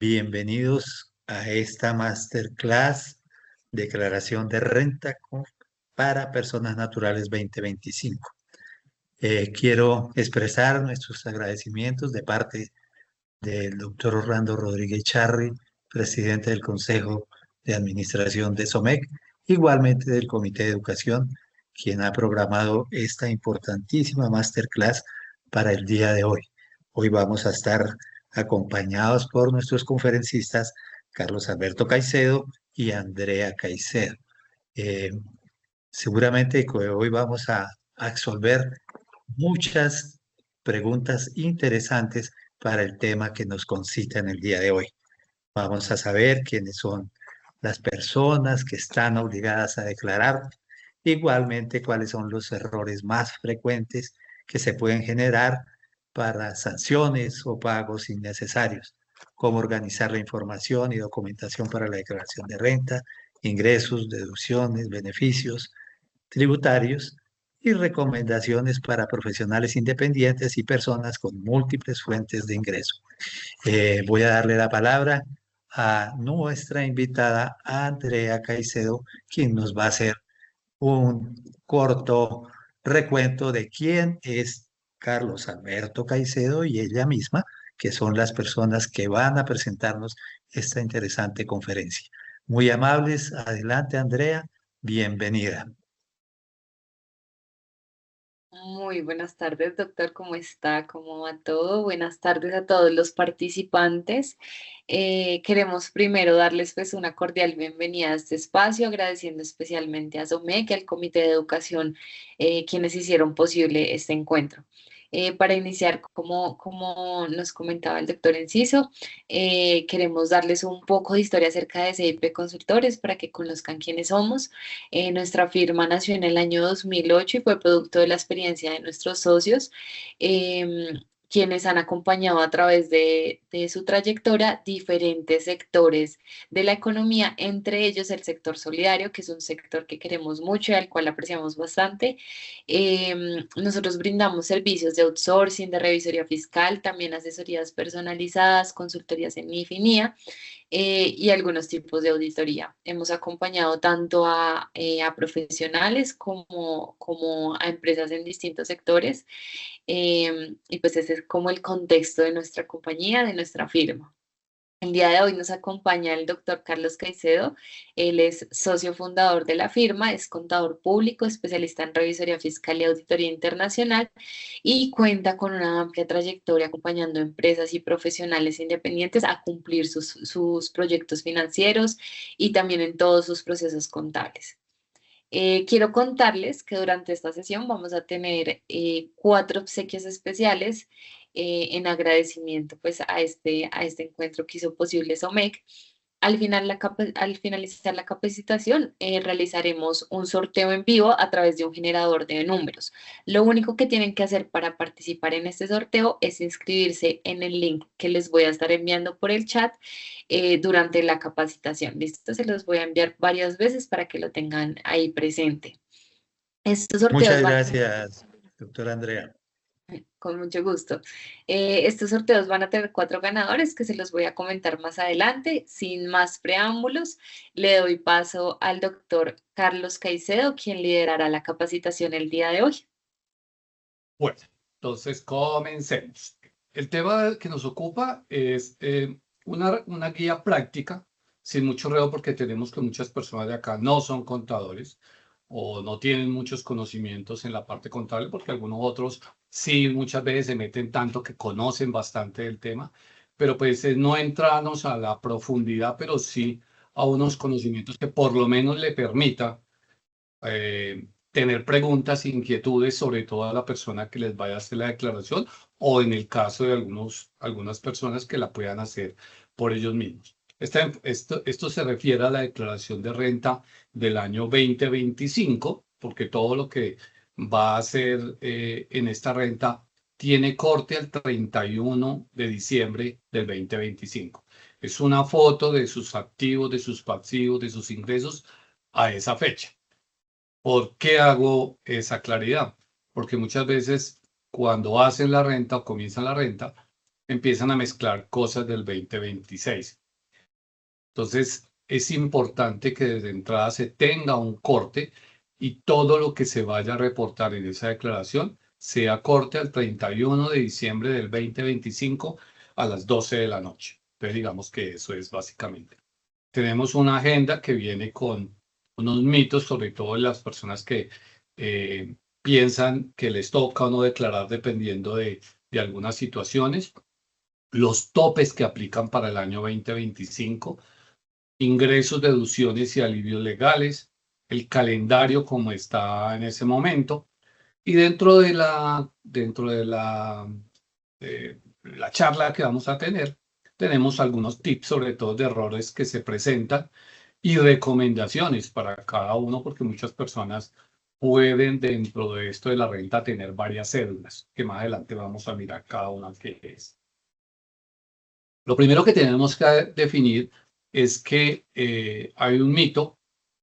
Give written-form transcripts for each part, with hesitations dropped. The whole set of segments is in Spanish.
Bienvenidos a esta masterclass Declaración de Renta para Personas Naturales 2025. Quiero expresar nuestros agradecimientos de parte del doctor Orlando Rodríguez Charri, presidente del Consejo de Administración de SOMEC, igualmente del Comité de Educación, quien ha programado esta importantísima masterclass para el día de hoy. Hoy vamos a estar acompañados por nuestros conferencistas Carlos Alberto Caicedo y Andrea Caicedo. Eh, Seguramente que hoy vamos a absolver muchas preguntas interesantes para el tema que nos concita en el día de hoy. Vamos a saber quiénes son las personas que están obligadas a declarar, igualmente cuáles son los errores más frecuentes que se pueden generar para sanciones o pagos innecesarios, cómo organizar la información y documentación para la declaración de renta, ingresos, deducciones, beneficios tributarios y recomendaciones para profesionales independientes y personas con múltiples fuentes de ingreso. Voy a darle la palabra a nuestra invitada Andrea Caicedo, quien nos va a hacer un corto recuento de quién es Carlos Alberto Caicedo y ella misma, que son las personas que van a presentarnos esta interesante conferencia. Muy amables, adelante Andrea, bienvenida. Muy buenas tardes, doctor. ¿Cómo está? ¿Cómo va todo? Buenas tardes a todos los participantes. Queremos primero darles pues una cordial bienvenida a este espacio, agradeciendo especialmente a SOMEC y al Comité de Educación, quienes hicieron posible este encuentro. Para iniciar, como nos comentaba el doctor Enciso, queremos darles un poco de historia acerca de CIP Consultores para que conozcan quiénes somos. Nuestra firma nació en el año 2008 y fue producto de la experiencia de nuestros socios, quienes han acompañado a través de su trayectoria diferentes sectores de la economía, entre ellos el sector solidario, que es un sector que queremos mucho y al cual apreciamos bastante. Nosotros brindamos servicios de outsourcing, de revisoría fiscal, también asesorías personalizadas, consultorías en NIF y NIA, y algunos tipos de auditoría. Hemos acompañado tanto a profesionales como a empresas en distintos sectores, y pues ese es como el contexto de nuestra compañía, de nuestra firma. El día de hoy nos acompaña el doctor Carlos Caicedo. Él es socio fundador de la firma, es contador público, especialista en revisoría fiscal y auditoría internacional y cuenta con una amplia trayectoria acompañando empresas y profesionales independientes a cumplir sus proyectos financieros y también en todos sus procesos contables. Quiero contarles que durante esta sesión vamos a tener 4 obsequios especiales en agradecimiento pues a este encuentro que hizo posible SOMEC. Al finalizar la capacitación, realizaremos un sorteo en vivo a través de un generador de números. Lo único que tienen que hacer para participar en este sorteo es inscribirse en el link que les voy a estar enviando por el chat durante la capacitación. ¿Listo? Se los voy a enviar varias veces para que lo tengan ahí presente. Estos sorteos Muchas van gracias, doctora Andrea. con mucho gusto. Estos sorteos van a tener 4 ganadores que se los voy a comentar más adelante. Sin más preámbulos, le doy paso al doctor Carlos Caicedo, quien liderará la capacitación el día de hoy. Bueno, entonces comencemos. El tema que nos ocupa es una guía práctica, sin mucho reo, porque tenemos que muchas personas de acá no son contadores o no tienen muchos conocimientos en la parte contable, porque algunos otros sí muchas veces se meten tanto que conocen bastante del tema, pero pues no entrarnos a la profundidad, pero sí a unos conocimientos que por lo menos le permita tener preguntas, inquietudes, sobre todo a la persona que les vaya a hacer la declaración o en el caso de algunas personas que la puedan hacer por ellos mismos. Esto se refiere a la declaración de renta del año 2025, porque todo lo que va a hacer en esta renta tiene corte el 31 de diciembre del 2025. Es una foto de sus activos, de sus pasivos, de sus ingresos a esa fecha. ¿Por qué hago esa claridad? Porque muchas veces cuando hacen la renta o comienzan la renta, empiezan a mezclar cosas del 2026. Entonces, es importante que desde entrada se tenga un corte y todo lo que se vaya a reportar en esa declaración sea corte al 31 de diciembre del 2025 a las 12 de la noche. Entonces, digamos que eso es básicamente. Tenemos una agenda que viene con unos mitos, sobre todo las personas que piensan que les toca o no declarar dependiendo de algunas situaciones, los topes que aplican para el año 2025, ingresos, deducciones y alivios legales, el calendario como está en ese momento, y dentro de la charla que vamos a tener, tenemos algunos tips, sobre todo de errores que se presentan y recomendaciones para cada uno, porque muchas personas pueden dentro de esto de la renta tener varias cédulas, que más adelante vamos a mirar cada una qué es. Lo primero que tenemos que definir es que hay un mito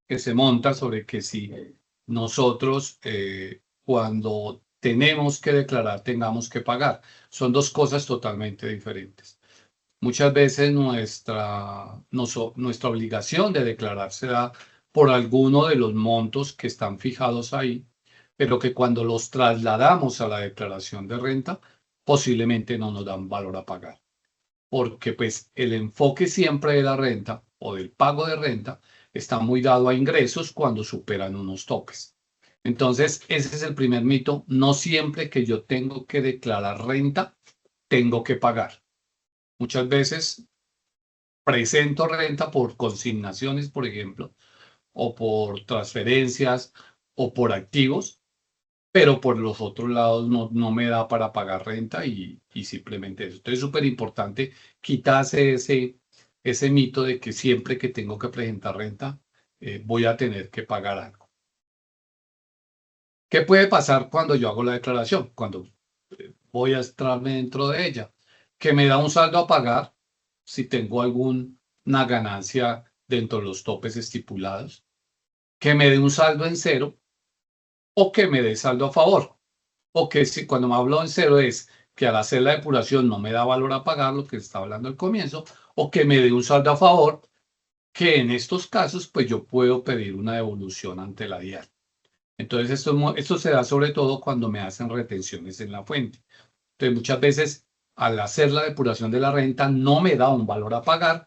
que se monta sobre que si nosotros cuando tenemos que declarar tengamos que pagar. Son dos cosas totalmente diferentes. Muchas veces nuestra obligación de declarar se da por alguno de los montos que están fijados ahí, pero que cuando los trasladamos a la declaración de renta, posiblemente no nos dan valor a pagar. Porque pues el enfoque siempre de la renta o del pago de renta está muy dado a ingresos cuando superan unos topes. Entonces, ese es el primer mito. No siempre que yo tengo que declarar renta, tengo que pagar. Muchas veces presento renta por consignaciones, por ejemplo, o por transferencias o por activos, pero por los otros lados no me da para pagar renta y simplemente eso. Entonces es súper importante quitarse ese mito de que siempre que tengo que presentar renta voy a tener que pagar algo. ¿Qué puede pasar cuando yo hago la declaración? Cuando voy a estar dentro de ella, que me da un saldo a pagar si tengo alguna ganancia dentro de los topes estipulados, que me dé un saldo en cero o que me dé saldo a favor. O que si cuando me hablo en cero es que al hacer la depuración no me da valor a pagar, lo que estaba hablando al comienzo, o que me dé un saldo a favor, que en estos casos pues yo puedo pedir una devolución ante la DIAN. Entonces esto se da sobre todo cuando me hacen retenciones en la fuente. Entonces muchas veces al hacer la depuración de la renta no me da un valor a pagar,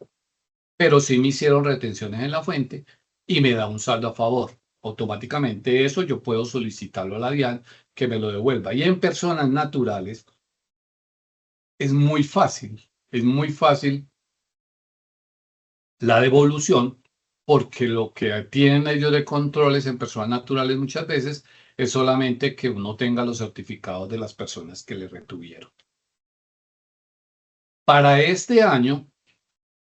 pero sí me hicieron retenciones en la fuente y me da un saldo a favor. Automáticamente eso yo puedo solicitarlo a la DIAN que me lo devuelva. Y en personas naturales es muy fácil la devolución, porque lo que tienen ellos de controles en personas naturales muchas veces es solamente que uno tenga los certificados de las personas que le retuvieron. Para este año,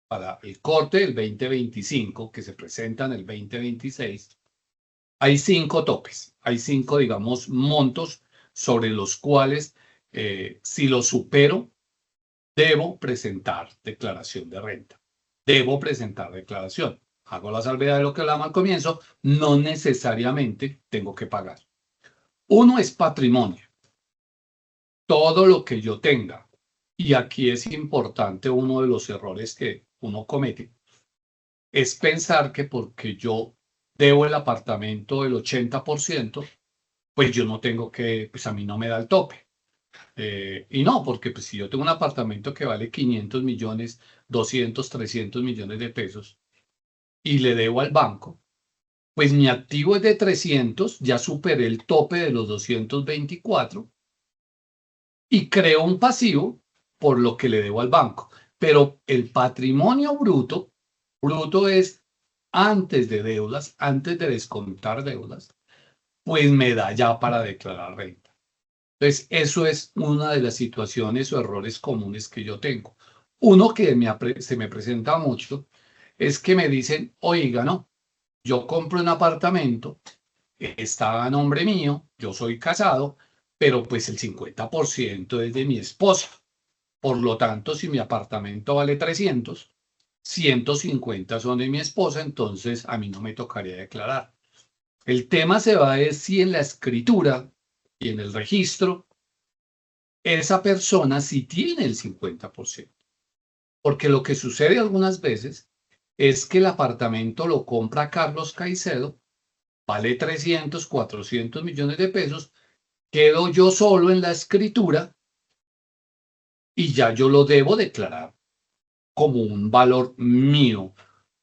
para el corte del 2025, que se presenta en el 2026, hay 5 topes, hay 5, digamos, montos sobre los cuales, si los supero, debo presentar declaración de renta. Debo presentar declaración. Hago la salvedad de lo que hablamos al comienzo, no necesariamente tengo que pagar. Uno es patrimonio. Todo lo que yo tenga. Y aquí es importante uno de los errores que uno comete. Es pensar que porque yo debo el apartamento del 80%, pues yo no tengo que, pues a mí no me da el tope. Y no, porque pues, si yo tengo un apartamento que vale 500 millones, 200, 300 millones de pesos y le debo al banco, pues mi activo es de 300, ya superé el tope de los 224 y creo un pasivo por lo que le debo al banco. Pero el patrimonio bruto es antes de deudas, antes de descontar deudas, pues me da ya para declarar renta. Entonces, eso es una de las situaciones o errores comunes que yo tengo. Uno que se me presenta mucho es que me dicen, oiga, no, yo compro un apartamento, está a nombre mío, yo soy casado, pero pues el 50% es de mi esposa. Por lo tanto, si mi apartamento vale 300, 150 son de mi esposa, entonces a mí no me tocaría declarar. El tema se va a ver si en la escritura y en el registro esa persona sí tiene el 50%. Porque lo que sucede algunas veces es que el apartamento lo compra Carlos Caicedo, vale 300, 400 millones de pesos, quedo yo solo en la escritura y ya yo lo debo declarar como un valor mío,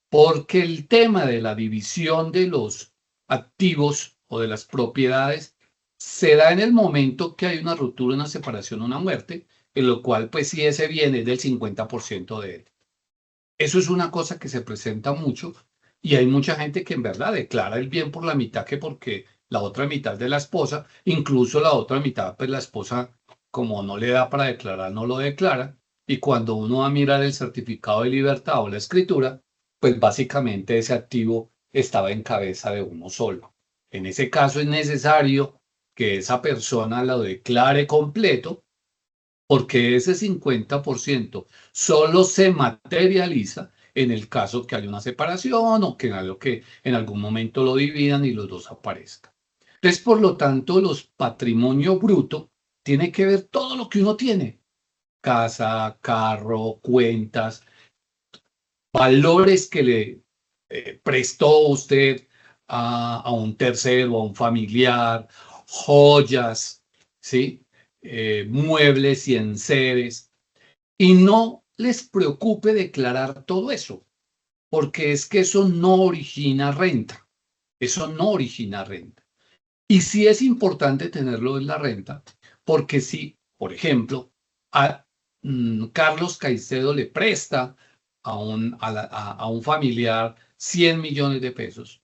porque el tema de la división de los activos o de las propiedades se da en el momento que hay una ruptura, una separación, una muerte, en lo cual pues si ese bien es del 50% de él. Eso es una cosa que se presenta mucho y hay mucha gente que en verdad declara el bien por la mitad que porque la otra mitad de la esposa, incluso la otra mitad, pues la esposa como no le da para declarar, no lo declara. Y cuando uno va a mirar el certificado de libertad o la escritura, pues básicamente ese activo estaba en cabeza de uno solo. En ese caso es necesario que esa persona lo declare completo porque ese 50% solo se materializa en el caso que haya una separación o que en algún momento lo dividan y los dos aparezcan. Entonces, por lo tanto, los patrimonio bruto tiene que ver todo lo que uno tiene: casa, carro, cuentas, valores que le prestó usted a un tercero, a un familiar, joyas, ¿sí? Muebles y enseres. Y no les preocupe declarar todo eso, porque es que eso no origina renta. Eso no origina renta. Y sí es importante tenerlo en la renta, porque si, por ejemplo, a Carlos Caicedo le presta a un familiar 100 millones de pesos,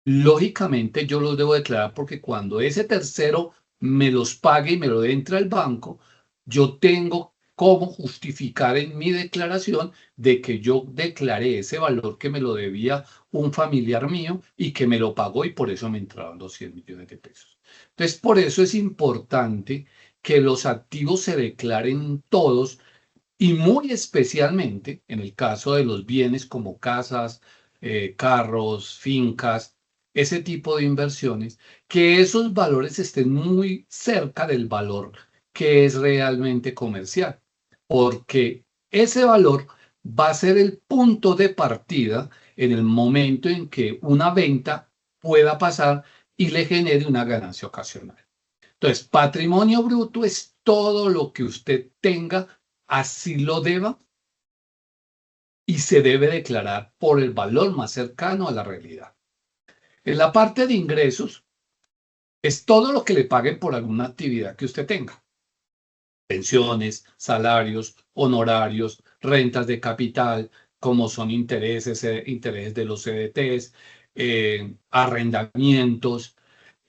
lógicamente yo los debo declarar porque cuando ese tercero me los pague y me lo entre al banco, yo tengo cómo justificar en mi declaración de que yo declaré ese valor que me lo debía un familiar mío y que me lo pagó y por eso me entraron los 100 millones de pesos. Entonces, por eso es importante que los activos se declaren todos y muy especialmente en el caso de los bienes como casas, carros, fincas, ese tipo de inversiones, que esos valores estén muy cerca del valor que es realmente comercial, porque ese valor va a ser el punto de partida en el momento en que una venta pueda pasar y le genere una ganancia ocasional. Entonces, patrimonio bruto es todo lo que usted tenga, así lo deba, y se debe declarar por el valor más cercano a la realidad. En la parte de ingresos, es todo lo que le paguen por alguna actividad que usted tenga: pensiones, salarios, honorarios, rentas de capital, como son intereses, intereses de los CDTs, arrendamientos,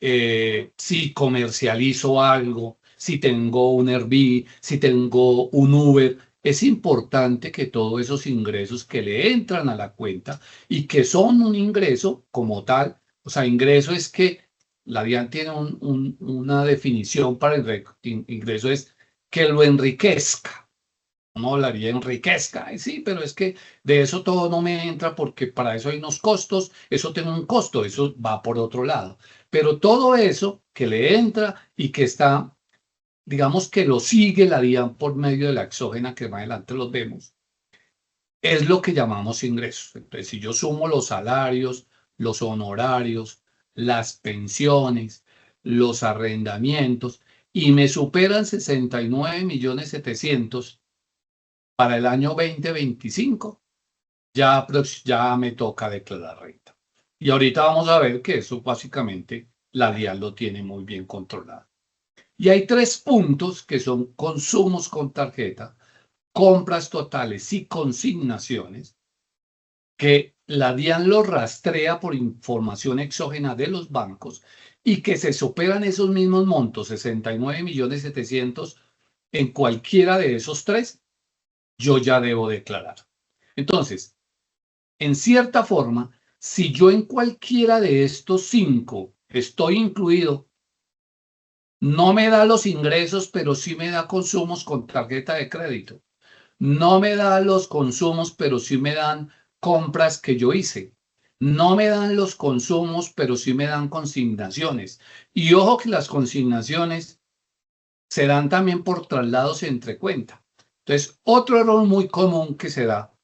si comercializo algo, si tengo un Airbnb, si tengo un Uber. Es importante que todos esos ingresos que le entran a la cuenta y que son un ingreso como tal, o sea, ingreso es que la DIAN tiene una definición para el ingreso, es que lo enriquezca. No hablaría enriquezca, ay, sí, pero es que de eso todo no me entra porque para eso hay unos costos, eso tiene un costo, eso va por otro lado. Pero todo eso que le entra y que está, digamos que lo sigue la DIAN por medio de la exógena, que más adelante los vemos, es lo que llamamos ingresos. Entonces, si yo sumo los salarios, los honorarios, las pensiones, los arrendamientos y me superan 69.700.000 para el año 2025, ya me toca declarar renta. Y ahorita vamos a ver que eso básicamente la DIAN lo tiene muy bien controlado. Y hay 3 puntos que son consumos con tarjeta, compras totales y consignaciones, que la DIAN lo rastrea por información exógena de los bancos y que se superan esos mismos montos, 69.700.000, en cualquiera de esos 3, yo ya debo declarar. Entonces, en cierta forma, si yo en cualquiera de estos 5 estoy incluido, no me da los ingresos, pero sí me da consumos con tarjeta de crédito. No me da los consumos, pero sí me dan compras que yo hice. No me dan los consumos, pero sí me dan consignaciones. Y ojo que las consignaciones se dan también por traslados entre cuenta. Entonces, otro error muy común que se da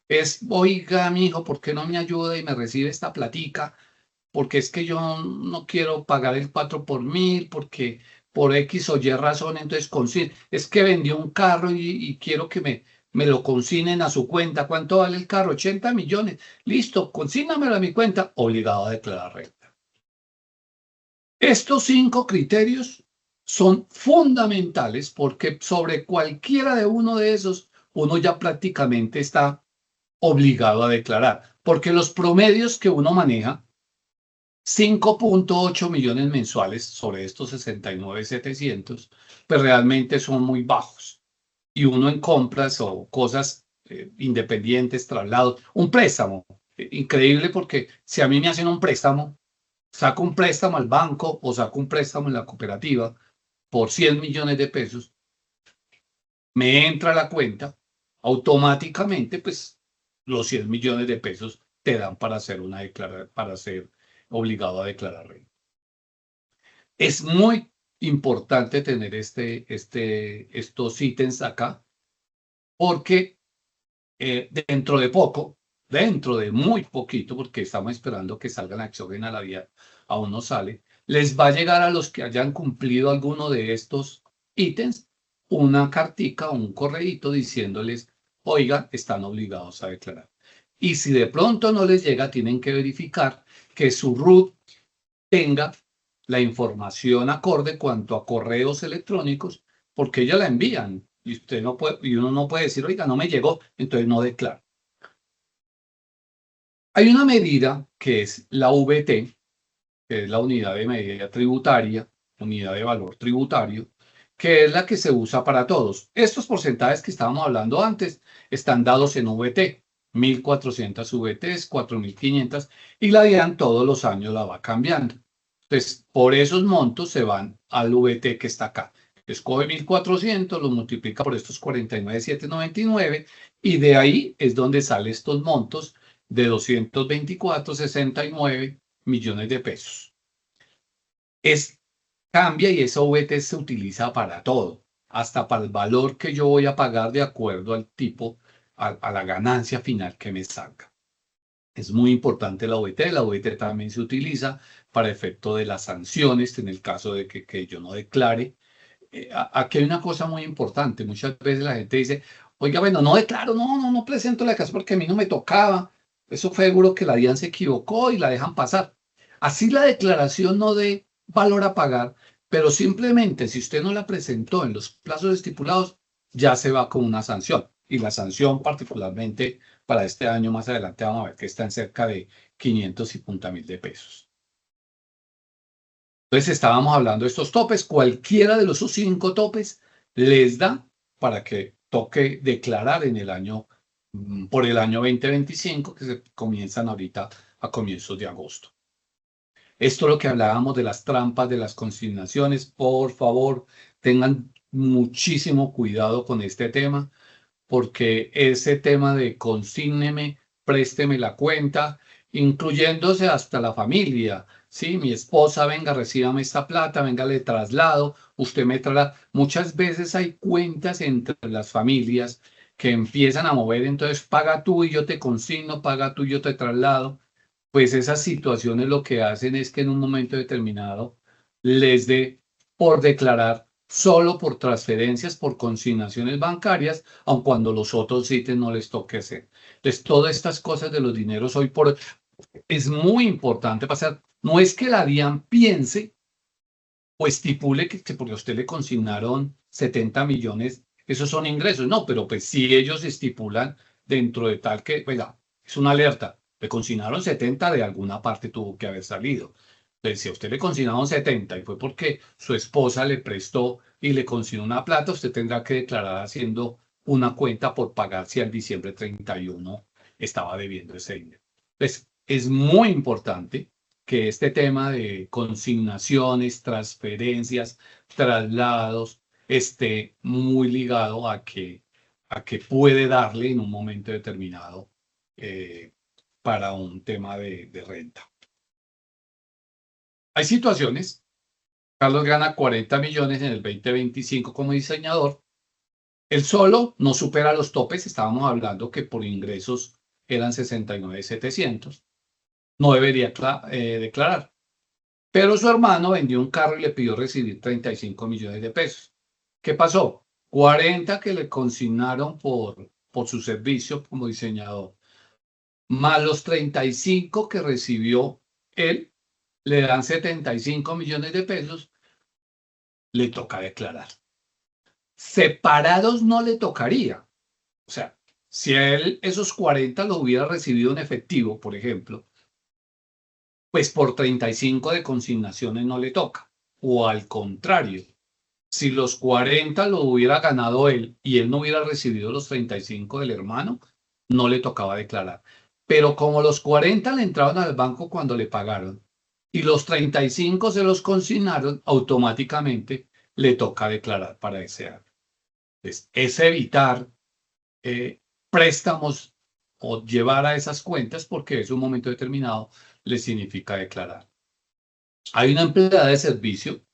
es, oiga, mi hijo, ¿por qué no me ayuda y me recibe esta platica? Porque es que yo no quiero pagar el 4 por 1000, porque por X o Y razón, entonces es que vendió un carro y quiero que me lo consignen a su cuenta. ¿Cuánto vale el carro? 80 millones. Listo, consígnamelo a mi cuenta, obligado a declarar renta. Estos 5 criterios son fundamentales porque sobre cualquiera de uno de esos, uno ya prácticamente está obligado a declarar, porque los promedios que uno maneja, 5.8 millones mensuales sobre estos 69.700, pues realmente son muy bajos. Y uno en compras o cosas independientes, traslados, un préstamo, increíble porque si a mí me hacen un préstamo, saco un préstamo al banco o saco un préstamo en la cooperativa por 100 millones de pesos, me entra a la cuenta, automáticamente, pues los 100 millones de pesos te dan para hacer para ser obligado a declarar renta. Es muy importante tener estos ítems acá, porque dentro de muy poquito, porque estamos esperando que salga la acción a la vía, aún no sale, les va a llegar a los que hayan cumplido alguno de estos ítems una cartica o un correíto diciéndoles, oigan, están obligados a declarar. Y si de pronto no les llega, tienen que verificar que su RUT tenga la información acorde cuanto a correos electrónicos, porque ellos la envían y usted no puede, y uno no puede decir, oiga, no me llegó, entonces no declara. Hay una medida que es la VT, que es la unidad de medida tributaria, unidad de valor tributario, que es la que se usa para todos. Estos porcentajes que estábamos hablando antes están dados en VT, 1.400 VTs, 4.500, y la DIAN todos los años la va cambiando. Entonces, por esos montos se van al VT que está acá. Escoge 1.400, lo multiplica por estos 49.799 y de ahí es donde salen estos montos de 224.69 millones de pesos. Cambia y esa VT se utiliza para todo, hasta para el valor que yo voy a pagar de acuerdo al tipo, a la ganancia final que me salga. Es muy importante la VT. La VT también se utiliza para efecto de las sanciones en el caso de que yo no declare. Aquí hay una cosa muy importante. Muchas veces la gente dice, oiga, bueno, no declaro, no presento la declaración porque a mí no me tocaba. Eso fue seguro que la DIAN se equivocó y la dejan pasar. Así la declaración no dé valor a pagar, pero simplemente si usted no la presentó en los plazos estipulados, ya se va con una sanción. Y la sanción particularmente para este año más adelante vamos a ver que está en cerca de 500 y punta mil de pesos. Entonces estábamos hablando de estos topes, cualquiera de los 5 topes les da para que toque declarar en el año, por el año 2025, que se comienzan ahorita a comienzos de agosto. Esto es lo que hablábamos de las trampas, de las consignaciones. Por favor, tengan muchísimo cuidado con este tema, porque ese tema de consígneme, présteme la cuenta, incluyéndose hasta la familia. Sí, mi esposa, venga, recíbame esta plata, venga, le traslado, usted me traslada. Muchas veces hay cuentas entre las familias que empiezan a mover, entonces paga tú y yo te consigno, paga tú y yo te traslado. Pues esas situaciones lo que hacen es que en un momento determinado les dé por declarar solo por transferencias, por consignaciones bancarias, aun cuando los otros ítems no les toque hacer. Entonces, todas estas cosas de los dineros hoy por es muy importante pasar. No es que la DIAN piense o estipule que porque a usted le consignaron 70 millones, esos son ingresos. No, pero pues si ellos estipulan dentro de tal que, oiga, es una alerta, le consignaron 70, de alguna parte tuvo que haber salido. Entonces, si a usted le consignaron 70 y fue porque su esposa le prestó y le consignó una plata, usted tendrá que declarar haciendo una cuenta por pagar si al diciembre 31 estaba debiendo ese dinero. Entonces, es muy importante que este tema de consignaciones, transferencias, traslados, esté muy ligado a que puede darle en un momento determinado para un tema de renta. Hay situaciones Carlos gana 40 millones en el 2025 como diseñador. Él solo no supera los topes. Estábamos hablando que por ingresos eran 69.700. No debería declarar. Pero su hermano vendió un carro y le pidió recibir 35 millones de pesos. ¿Qué pasó? 40 que le consignaron por su servicio como diseñador, más los 35 que recibió él, le dan 75 millones de pesos, le toca declarar. Separados no le tocaría. O sea, si a él esos 40 los hubiera recibido en efectivo, por ejemplo, pues por 35 de consignaciones no le toca. O al contrario, si los 40 lo hubiera ganado él y él no hubiera recibido los 35 del hermano, no le tocaba declarar. Pero como los 40 le entraron al banco cuando le pagaron y los 35 se los consignaron, automáticamente le toca declarar para ese año. Entonces, es evitar préstamos o llevar a esas cuentas porque en un momento determinado le significa declarar. Hay una empleada de servicio,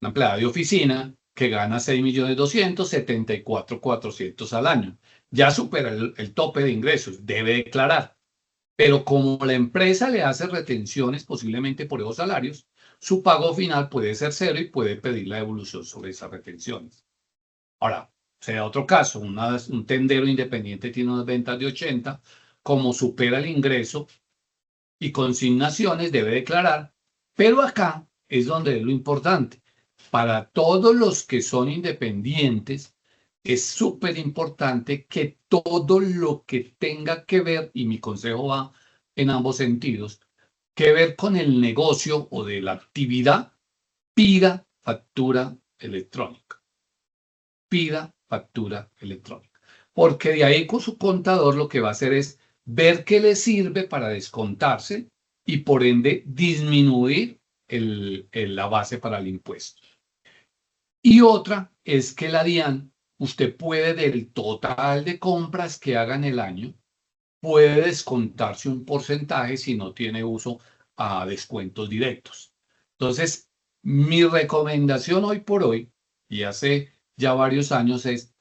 una empleada de oficina que gana 6.274.400 al año. Ya supera el tope de ingresos, debe declarar. Pero como la empresa le hace retenciones posiblemente por esos salarios, su pago final puede ser cero y puede pedir la devolución sobre esas retenciones. Ahora, sea otro caso, un tendero independiente tiene unas ventas de 80, como supera el ingreso y consignaciones debe declarar, pero acá es donde es lo importante. Para todos los que son independientes, es súper importante que todo lo que tenga que ver, y mi consejo va en ambos sentidos, que ver con el negocio o de la actividad, pida factura electrónica. Pida factura electrónica. Porque de ahí con su contador lo que va a hacer es ver qué le sirve para descontarse y por ende disminuir la base para el impuesto. Y otra es que la DIAN, usted puede del total de compras que haga en el año, puede descontarse un porcentaje si no tiene uso a descuentos directos. Entonces, mi recomendación hoy por hoy, y hace ya varios años, es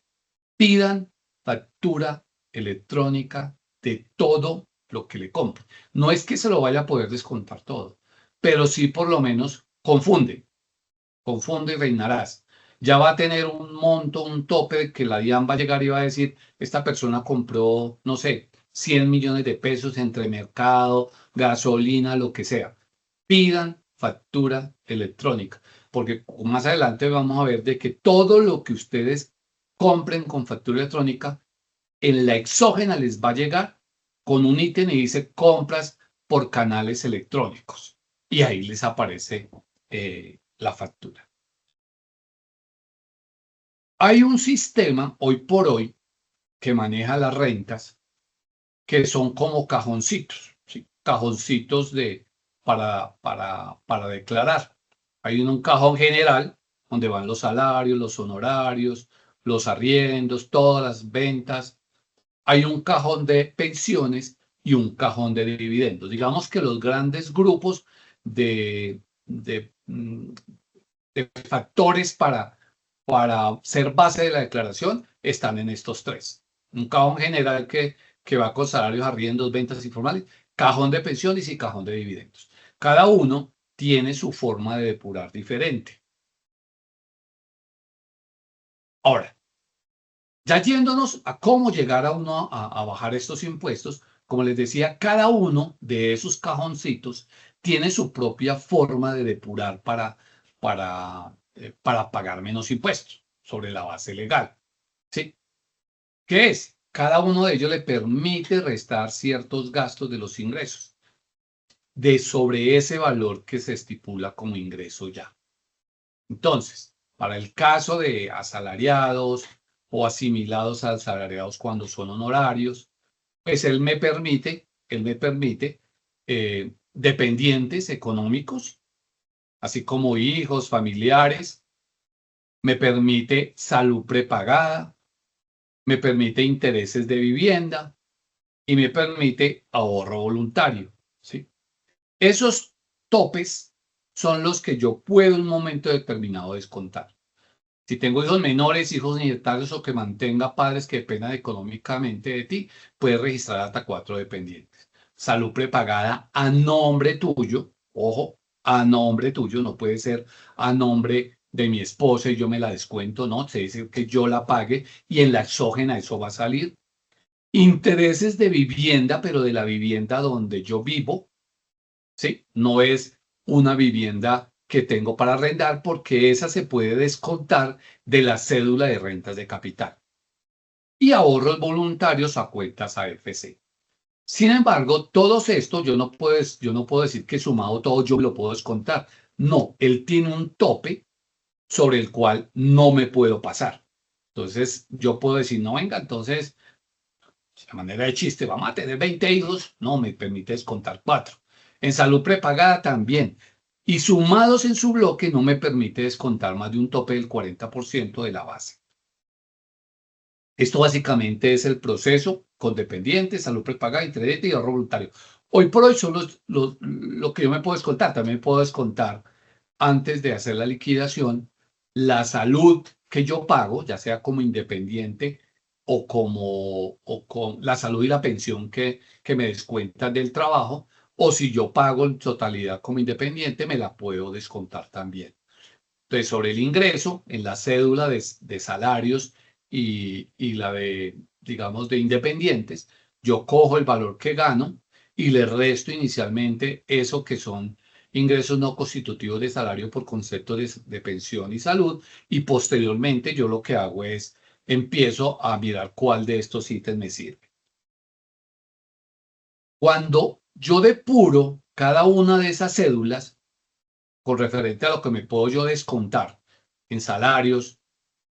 pidan factura electrónica de todo lo que le compre. No es que se lo vaya a poder descontar todo, pero sí por lo menos confunde y reinarás. Ya va a tener un monto, un tope que la DIAN va a llegar y va a decir, esta persona compró, no sé, 100 millones de pesos entre mercado, gasolina, lo que sea. Pidan factura electrónica, porque más adelante vamos a ver de que todo lo que ustedes compren con factura electrónica, en la exógena les va a llegar con un ítem y dice compras por canales electrónicos. Y ahí les aparece la factura. Hay un sistema hoy por hoy que maneja las rentas que son como cajoncitos, ¿sí? Cajoncitos para declarar. Hay un cajón general donde van los salarios, los honorarios, los arriendos, todas las ventas. Hay un cajón de pensiones y un cajón de dividendos. Digamos que los grandes grupos de factores para ser base de la declaración están en estos tres. Un cajón general que va con salarios, arriendos, ventas informales, cajón de pensiones y cajón de dividendos. Cada uno tiene su forma de depurar diferente. Ahora, ya yéndonos a cómo llegar a uno a bajar estos impuestos, como les decía, cada uno de esos cajoncitos tiene su propia forma de depurar para pagar menos impuestos sobre la base legal. ¿Sí? ¿Qué es? Cada uno de ellos le permite restar ciertos gastos de los ingresos de sobre ese valor que se estipula como ingreso ya. Entonces, para el caso de asalariados o asimilados a asalariados cuando son honorarios, pues él me permite dependientes económicos, así como hijos, familiares, me permite salud prepagada, me permite intereses de vivienda y me permite ahorro voluntario, ¿sí? Esos topes son los que yo puedo en un momento determinado descontar. Si tengo hijos menores, hijos nietarios o que mantenga padres que dependan económicamente de ti, puedes registrar hasta 4 dependientes. Salud prepagada a nombre tuyo, ojo, a nombre tuyo, no puede ser a nombre de mi esposa y yo me la descuento, no, se dice que yo la pague y en la exógena eso va a salir. Intereses de vivienda, pero de la vivienda donde yo vivo, ¿sí? No es una vivienda que tengo para arrendar porque esa se puede descontar de la cédula de rentas de capital. Y ahorros voluntarios a cuentas AFC. Sin embargo, todos estos yo no puedo decir que sumado todo yo lo puedo descontar. No, él tiene un tope sobre el cual no me puedo pasar. Entonces, yo puedo decir, no, venga, entonces, de manera de chiste, vamos a tener 20 hijos, no, me permite descontar 4. En salud prepagada también. Y sumados en su bloque no me permite descontar más de un tope del 40% de la base. Esto básicamente es el proceso con dependientes, salud prepagada, internet y ahorro voluntario. Hoy por hoy son lo que yo me puedo descontar. También puedo descontar antes de hacer la liquidación la salud que yo pago, ya sea como independiente o con la salud y la pensión que me descuentan del trabajo, o si yo pago en totalidad como independiente, me la puedo descontar también. Entonces, sobre el ingreso, en la cédula de salarios y la de, digamos, de independientes, yo cojo el valor que gano y le resto inicialmente eso que son ingresos no constitutivos de salario por concepto de pensión y salud, y posteriormente yo lo que hago es empiezo a mirar cuál de estos ítems me sirve. Cuando yo depuro cada una de esas cédulas con referente a lo que me puedo yo descontar en salarios,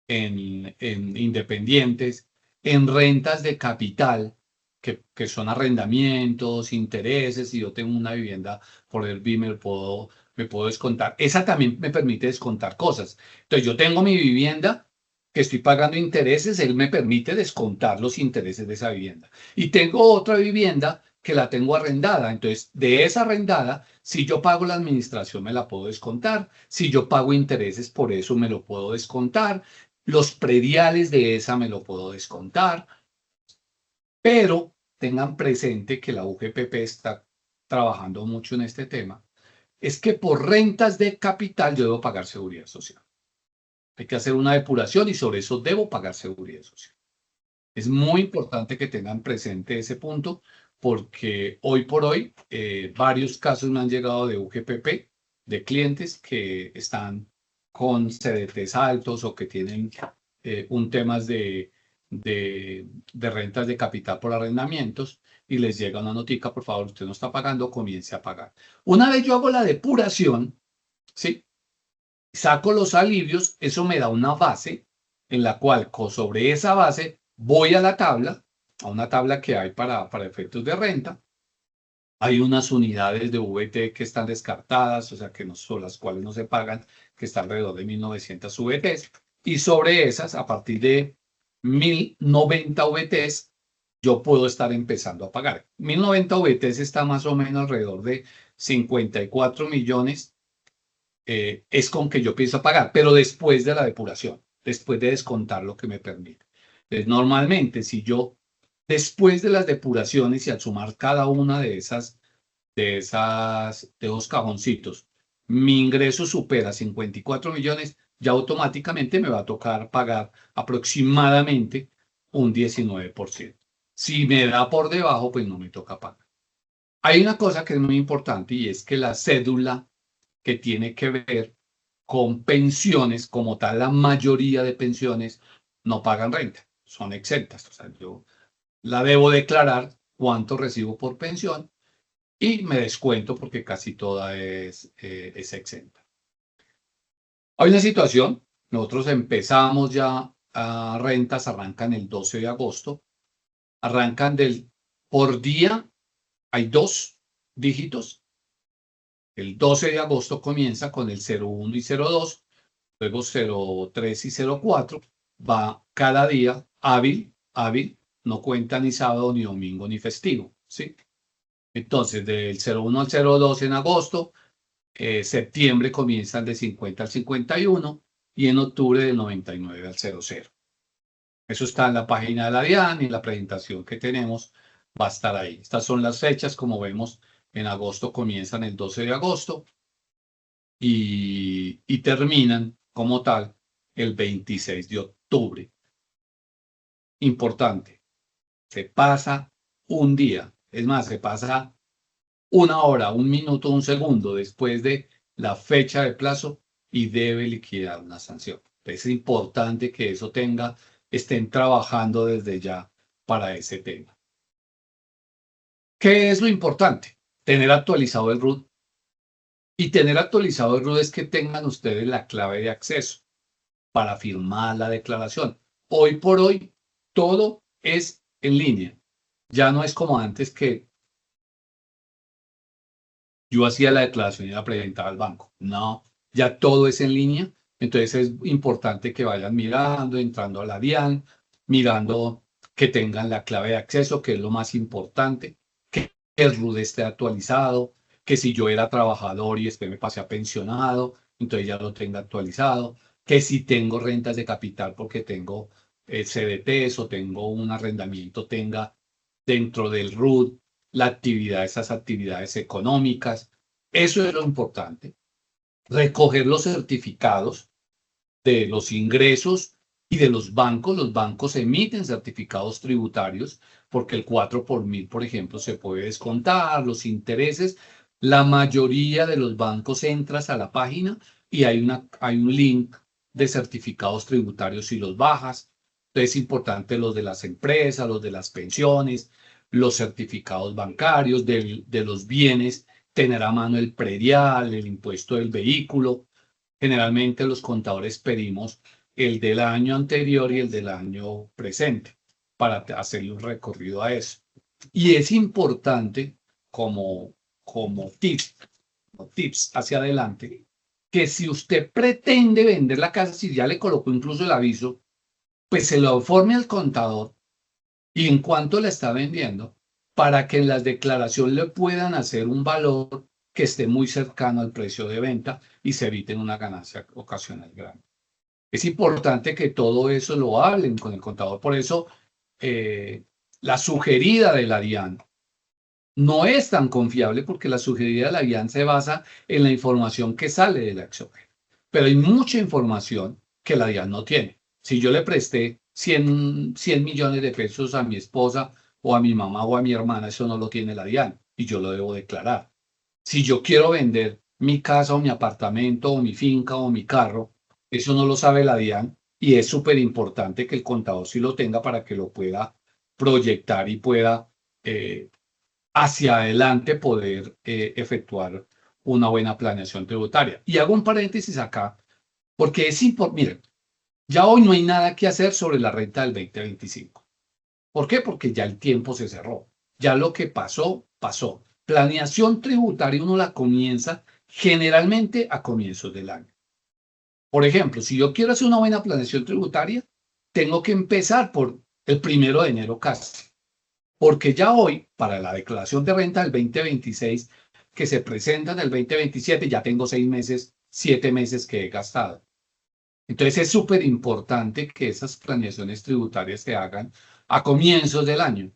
en independientes, en rentas de capital, que son arrendamientos, intereses, si yo tengo una vivienda por Airbnb me puedo descontar. Esa también me permite descontar cosas. Entonces yo tengo mi vivienda que estoy pagando intereses, él me permite descontar los intereses de esa vivienda. Y tengo otra vivienda que la tengo arrendada. Entonces, de esa arrendada, si yo pago la administración, me la puedo descontar. Si yo pago intereses, por eso me lo puedo descontar. Los prediales de esa me lo puedo descontar. Pero tengan presente que la UGPP está trabajando mucho en este tema. Es que por rentas de capital yo debo pagar seguridad social. Hay que hacer una depuración y sobre eso debo pagar seguridad social. Es muy importante que tengan presente ese punto porque hoy por hoy varios casos me han llegado de UGPP, de clientes que están con CDTs altos o que tienen un temas de rentas de capital por arrendamientos y les llega una notica, por favor, usted no está pagando, comience a pagar. Una vez yo hago la depuración, ¿sí? Saco los alivios, eso me da una base en la cual sobre esa base voy a la tabla, a una tabla que hay para efectos de renta. Hay unas unidades de VT que están descartadas, o sea, que no son las cuales no se pagan, que está alrededor de 1900 VTs. Y sobre esas, a partir de 1090 VTs, yo puedo estar empezando a pagar. 1090 VTs está más o menos alrededor de 54 millones es con que yo pienso a pagar, pero después de la depuración, después de descontar lo que me permite. Entonces, normalmente, si yo, después de las depuraciones y al sumar cada una de dos cajoncitos, mi ingreso supera 54 millones, ya automáticamente me va a tocar pagar aproximadamente un 19%. Si me da por debajo, pues no me toca pagar. Hay una cosa que es muy importante y es que la cédula que tiene que ver con pensiones, como tal, la mayoría de pensiones no pagan renta, son exentas. O sea, yo la debo declarar cuánto recibo por pensión y me descuento porque casi toda es exenta. Hay una situación, nosotros empezamos ya a rentas, arrancan el 12 de agosto, arrancan por día, hay 2 dígitos. El 12 de agosto comienza con el 01 y 02, luego 03 y 04, va cada día hábil, no cuenta ni sábado, ni domingo, ni festivo, ¿sí? Entonces, del 01 al 02 en agosto, septiembre comienzan de 50 al 51 y en octubre del 99 al 00. Eso está en la página de la DIAN y en la presentación que tenemos va a estar ahí. Estas son las fechas, como vemos, en agosto comienzan el 12 de agosto y terminan como tal el 26 de octubre. Importante, se pasa un día, es más, se pasa una hora, un minuto, un segundo después de la fecha de plazo y debe liquidar una sanción. Es importante que eso estén trabajando desde ya para ese tema. ¿Qué es lo importante? Tener actualizado el RUT. Y tener actualizado el RUT es que tengan ustedes la clave de acceso para firmar la declaración. Hoy por hoy, todo es en línea. Ya no es como antes que yo hacía la declaración y la presentaba al banco. No, ya todo es en línea. Entonces es importante que vayan mirando, entrando a la DIAN, mirando que tengan la clave de acceso, que es lo más importante, que el RUT esté actualizado, que si yo era trabajador y después me pasé a pensionado, entonces ya lo tenga actualizado, que si tengo rentas de capital porque tengo CDTs o tengo un arrendamiento, tenga dentro del RUT esas actividades económicas. Eso es lo importante. Recoger los certificados de los ingresos y de los bancos. Los bancos emiten certificados tributarios porque el 4 por mil, por ejemplo, se puede descontar, los intereses. La mayoría de los bancos entras a la página y hay un link de certificados tributarios y los bajas. Entonces es importante los de las empresas, los de las pensiones, los certificados bancarios de los bienes, tener a mano el predial, el impuesto del vehículo. Generalmente los contadores pedimos el del año anterior y el del año presente para hacerle un recorrido a eso. Y es importante como tips hacia adelante, que si usted pretende vender la casa, si ya le colocó incluso el aviso, pues se lo informe al contador y en cuánto la está vendiendo para que en las declaraciones le puedan hacer un valor que esté muy cercano al precio de venta y se eviten una ganancia ocasional grande. Es importante que todo eso lo hablen con el contador. Por eso, la sugerida de la DIAN no es tan confiable porque la sugerida de la DIAN se basa en la información que sale de la exógena. Pero hay mucha información que la DIAN no tiene. Si yo le presté 100 millones de pesos a mi esposa o a mi mamá o a mi hermana, eso no lo tiene la DIAN y yo lo debo declarar. Si yo quiero vender mi casa o mi apartamento o mi finca o mi carro, eso no lo sabe la DIAN y es súper importante que el contador sí lo tenga para que lo pueda proyectar y pueda hacia adelante poder efectuar una buena planeación tributaria. Y hago un paréntesis acá, porque es importante, miren, ya hoy no hay nada que hacer sobre la renta del 2025. ¿Por qué? Porque ya el tiempo se cerró. Ya lo que pasó, pasó. Planeación tributaria uno la comienza generalmente a comienzos del año. Por ejemplo, si yo quiero hacer una buena planeación tributaria, tengo que empezar por el 1 de enero casi. Porque ya hoy, para la declaración de renta del 2026, que se presenta en el 2027, ya tengo 6 meses, 7 meses que he gastado. Entonces es súper importante que esas planeaciones tributarias se hagan a comienzos del año,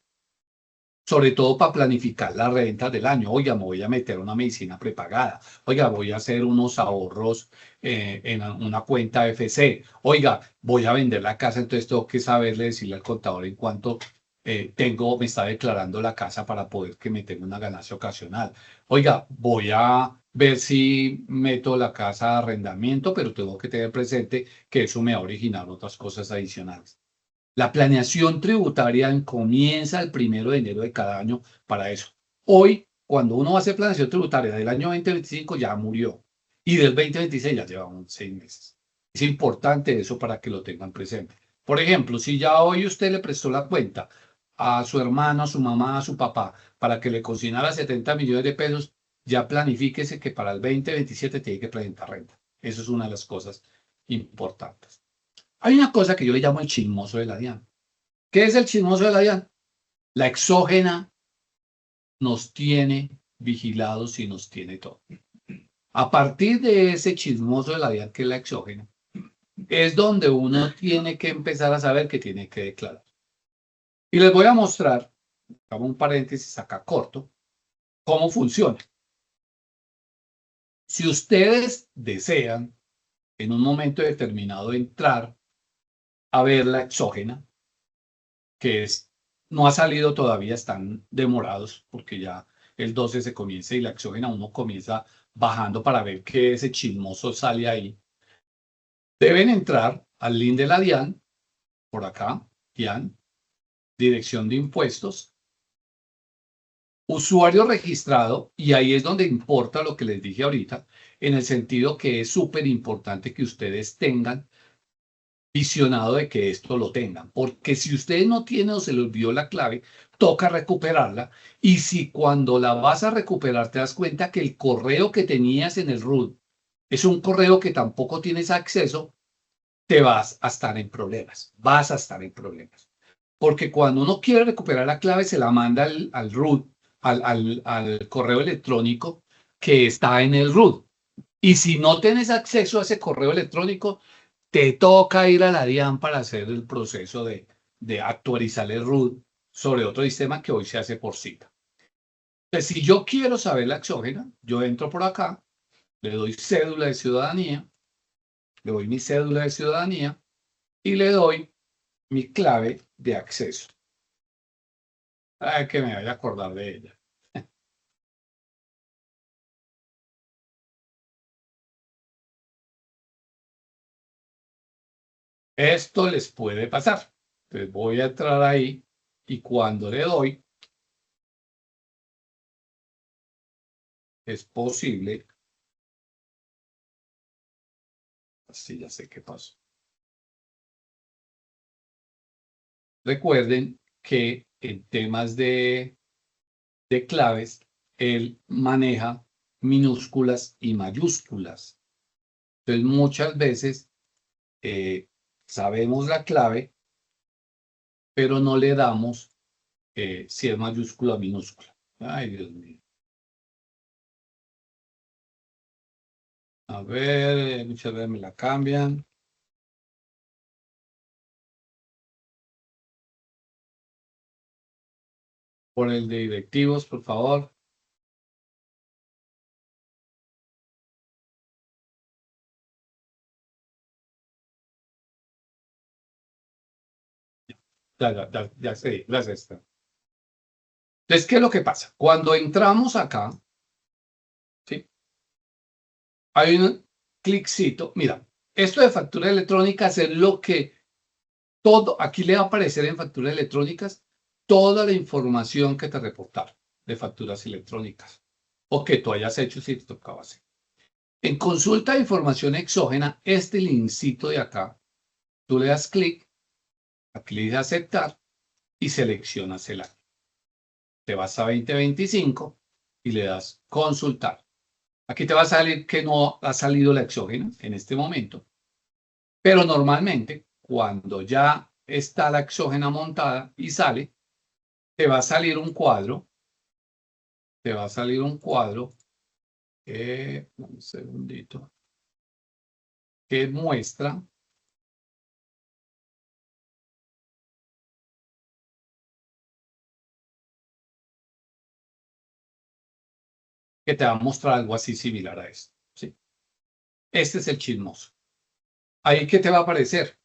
sobre todo para planificar la renta del año. Oiga, me voy a meter una medicina prepagada. Oiga, voy a hacer unos ahorros en una cuenta FC. Oiga, voy a vender la casa, entonces tengo que saberle decirle al contador en cuánto me está declarando la casa para poder que me tenga una ganancia ocasional. Oiga, voy a ver si meto la casa a arrendamiento, pero tengo que tener presente que eso me va a originar otras cosas adicionales. La planeación tributaria comienza el 1 de enero de cada año para eso. Hoy, cuando uno va a hacer planeación tributaria del año 2025, ya murió. Y del 2026 ya llevamos 6 meses. Es importante eso para que lo tengan presente. Por ejemplo, si ya hoy usted le prestó la cuenta a su hermano, a su mamá, a su papá, para que le cocinara 70 millones de pesos, ya planifíquese que para el 2027 tiene que presentar renta. Eso es una de las cosas importantes. Hay una cosa que yo le llamo el chismoso de la DIAN. ¿Qué es el chismoso de la DIAN? La exógena nos tiene vigilados y nos tiene todo. A partir de ese chismoso de la DIAN, que es la exógena, es donde uno tiene que empezar a saber que tiene que declarar. Y les voy a mostrar, hago un paréntesis acá corto, cómo funciona. Si ustedes desean en un momento determinado entrar a ver la exógena, que no ha salido todavía, están demorados porque ya el 12 se comienza y la exógena uno comienza bajando para ver que ese chismoso sale ahí. Deben entrar al link de la DIAN, por acá, DIAN, Dirección de Impuestos, usuario registrado, y ahí es donde importa lo que les dije ahorita, en el sentido que es súper importante que ustedes tengan visionado de que esto lo tengan, porque si ustedes no tienen o se les olvidó la clave, toca recuperarla, y si cuando la vas a recuperar te das cuenta que el correo que tenías en el root es un correo que tampoco tienes acceso, te vas a estar en problemas, vas a estar en problemas. Porque cuando uno quiere recuperar la clave, se la manda al root, al correo electrónico que está en el root. Y si no tienes acceso a ese correo electrónico, te toca ir a la DIAN para hacer el proceso de actualizar el root sobre otro sistema que hoy se hace por cita. Entonces, si yo quiero saber la exógena, yo entro por acá, le doy cédula de ciudadanía, le doy mi cédula de ciudadanía y le doy mi clave de acceso. Que me vaya a acordar de ella. Esto les puede pasar. Entonces voy a entrar ahí y cuando le doy, es posible. Así ya sé qué pasó. Recuerden que en temas de claves, él maneja minúsculas y mayúsculas. Entonces muchas veces sabemos la clave, pero no le damos si es mayúscula o minúscula. Ay, Dios mío. A ver, muchas veces me la cambian. Por el de directivos, por favor. Ya sé, gracias. Entonces, ¿qué es lo que pasa? Cuando entramos acá, ¿sí? Hay un cliccito. Mira, esto de facturas electrónicas es lo que todo, aquí le va a aparecer en facturas electrónicas toda la información que te reportaron de facturas electrónicas o que tú hayas hecho si te tocaba hacer. En consulta de información exógena, este linkcito de acá, tú le das clic, aquí le dices aceptar y seleccionas el año. Te vas a 2025 y le das consultar. Aquí te va a salir que no ha salido la exógena en este momento, pero normalmente cuando ya está la exógena montada y sale, te va a salir un cuadro, un segundito, que muestra que te va a mostrar algo así similar a esto, ¿sí? Este es el chismoso. Ahí, ¿qué te va a aparecer?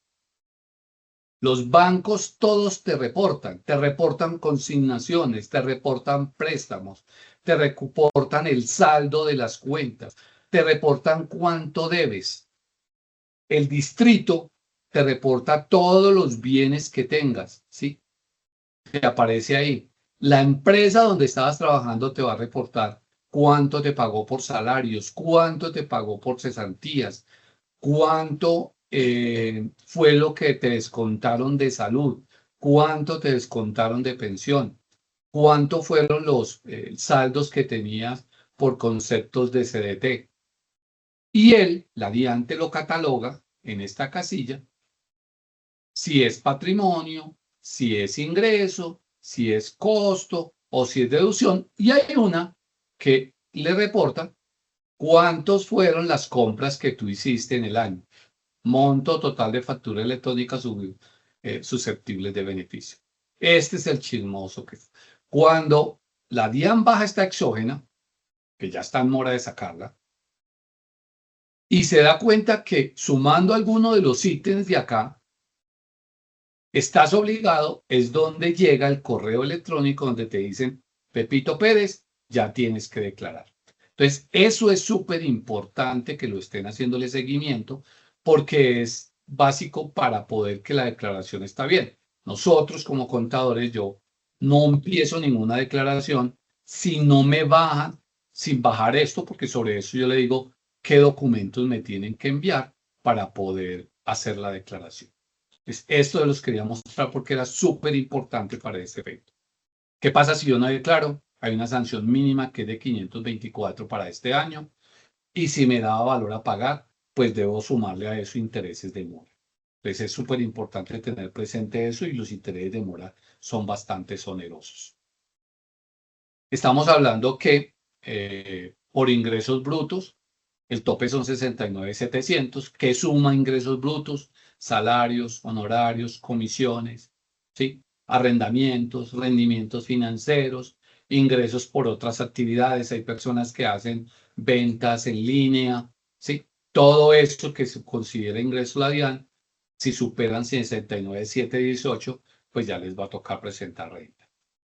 Los bancos todos te reportan consignaciones, te reportan préstamos, te reportan el saldo de las cuentas, te reportan cuánto debes. El distrito te reporta todos los bienes que tengas, ¿sí? Te aparece ahí. La empresa donde estabas trabajando te va a reportar cuánto te pagó por salarios, cuánto te pagó por cesantías, cuánto fue lo que te descontaron de salud, cuánto te descontaron de pensión, cuánto fueron los saldos que tenías por conceptos de CDT. Y la DIAN te lo cataloga en esta casilla, si es patrimonio, si es ingreso, si es costo o si es deducción. Y hay una que le reporta ¿Cuántos fueron las compras que tú hiciste en el año? Monto total de factura electrónica susceptibles de beneficio. Este es el chismoso que cuando la DIAN baja esta exógena, que ya está en mora de sacarla, y se da cuenta que sumando alguno de los ítems de acá, estás obligado, es donde llega el correo electrónico donde te dicen, Pepito Pérez, ya tienes que declarar. Entonces, eso es súper importante que lo estén haciéndole seguimiento porque es básico para poder que la declaración está bien. Nosotros como contadores, yo no empiezo ninguna declaración si no me bajan, sin bajar esto, porque sobre eso yo le digo qué documentos me tienen que enviar para poder hacer la declaración. Esto los quería mostrar porque era súper importante para ese efecto. ¿Qué pasa si yo no declaro? Hay una sanción mínima que es de 524 para este año y si me daba valor a pagar, pues debo sumarle a eso intereses de mora. Entonces es súper importante tener presente eso y los intereses de mora son bastante onerosos. Estamos hablando que por ingresos brutos, el tope son 69.700, que suma ingresos brutos, salarios, honorarios, comisiones, ¿sí? Arrendamientos, rendimientos financieros, ingresos por otras actividades. Hay personas que hacen ventas en línea, ¿sí? Todo eso que se considera ingreso la DIAN, si superan 69.718, pues ya les va a tocar presentar renta.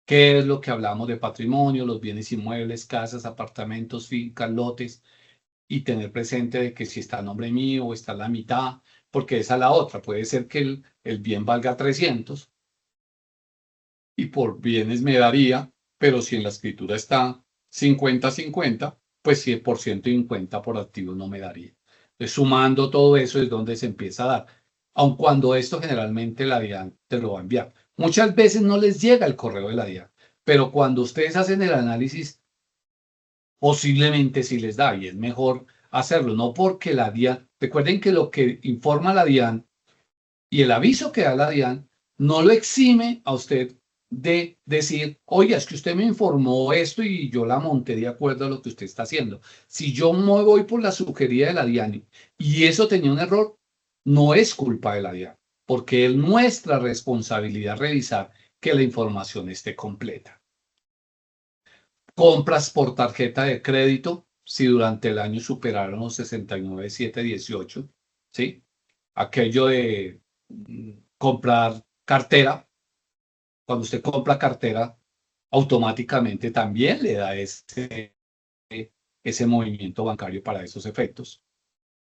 ¿Qué es lo que hablamos de patrimonio, los bienes inmuebles, casas, apartamentos, fincas, lotes? Y tener presente de que si está a nombre mío o está a la mitad, porque esa es la otra. Puede ser que el bien valga 300 y por bienes me daría, pero si en la escritura está 50-50, pues 100% y 50 por activos no me daría. Entonces, sumando todo eso es donde se empieza a dar. Aun cuando esto generalmente la DIAN te lo va a enviar. Muchas veces no les llega el correo de la DIAN, pero cuando ustedes hacen el análisis, posiblemente sí les da y es mejor hacerlo, no porque la DIAN, recuerden que lo que informa la DIAN y el aviso que da la DIAN no lo exime a usted de decir, oye, es que usted me informó esto y yo la monté de acuerdo a lo que usted está haciendo. Si yo me voy por la sugería de la DIAN y eso tenía un error, no es culpa de la DIAN, porque es nuestra responsabilidad revisar que la información esté completa. Compras por tarjeta de crédito, si durante el año superaron los 69.718, ¿sí? Aquello de comprar cartera, cuando usted compra cartera, automáticamente también le da ese movimiento bancario para esos efectos.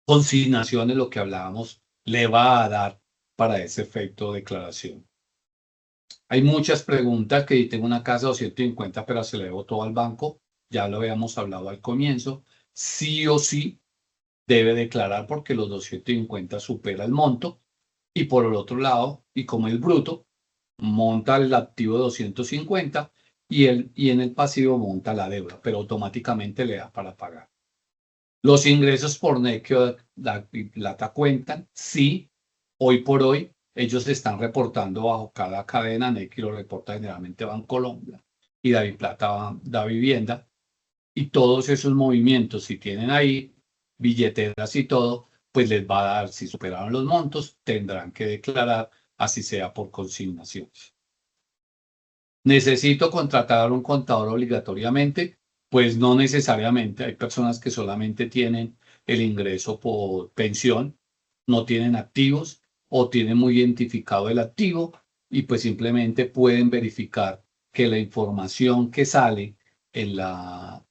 Consignaciones, lo que hablábamos, le va a dar para ese efecto de declaración. Hay muchas preguntas que tengo una casa de 250, pero se le debo todo al banco. Ya lo habíamos hablado al comienzo. Sí o sí debe declarar porque los 250 supera el monto. Y por el otro lado, y como es bruto, monta el activo de 250 y en el pasivo monta la deuda, pero automáticamente le da para pagar. Los ingresos por NEC y plata cuentan. Sí, hoy por hoy ellos se están reportando bajo cada cadena. NEC lo reporta generalmente Bancolombia y Daviplata da vivienda. Y todos esos movimientos, si tienen ahí billeteras y todo, pues les va a dar, si superaron los montos, tendrán que declarar, así sea por consignaciones. ¿Necesito contratar a un contador obligatoriamente? Pues no necesariamente. Hay personas que solamente tienen el ingreso por pensión, no tienen activos o tienen muy identificado el activo y pues simplemente pueden verificar que la información que sale en la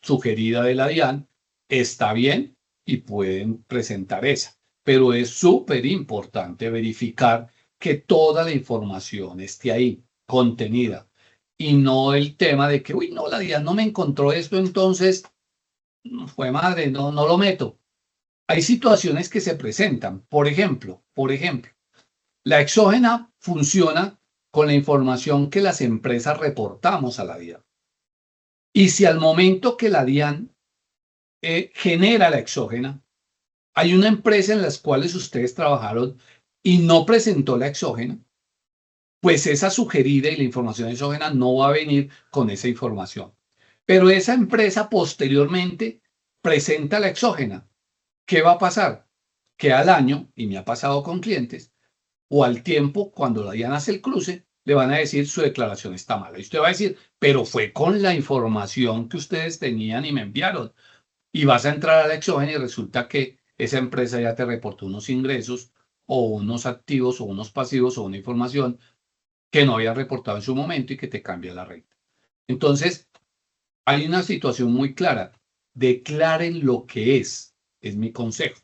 sugerida de la DIAN está bien y pueden presentar esa. Pero es súper importante verificar que toda la información esté ahí, contenida, y no el tema de que, uy, no, la DIAN no me encontró esto, entonces, fue madre, no lo meto. Hay situaciones que se presentan. Por ejemplo, la exógena funciona con la información que las empresas reportamos a la DIAN. Y si al momento que la DIAN genera la exógena, hay una empresa en las cuales ustedes trabajaron y no presentó la exógena, pues esa sugerida y la información exógena no va a venir con esa información. Pero esa empresa posteriormente presenta la exógena. ¿Qué va a pasar? Que al año, y me ha pasado con clientes, o al tiempo, cuando la DIAN hace el cruce, le van a decir su declaración está mala. Y usted va a decir, pero fue con la información que ustedes tenían y me enviaron. Y vas a entrar a la exógena y resulta que esa empresa ya te reportó unos ingresos o unos activos o unos pasivos o una información que no había reportado en su momento y que te cambia la renta. Entonces, hay una situación muy clara. Declaren lo que es mi consejo.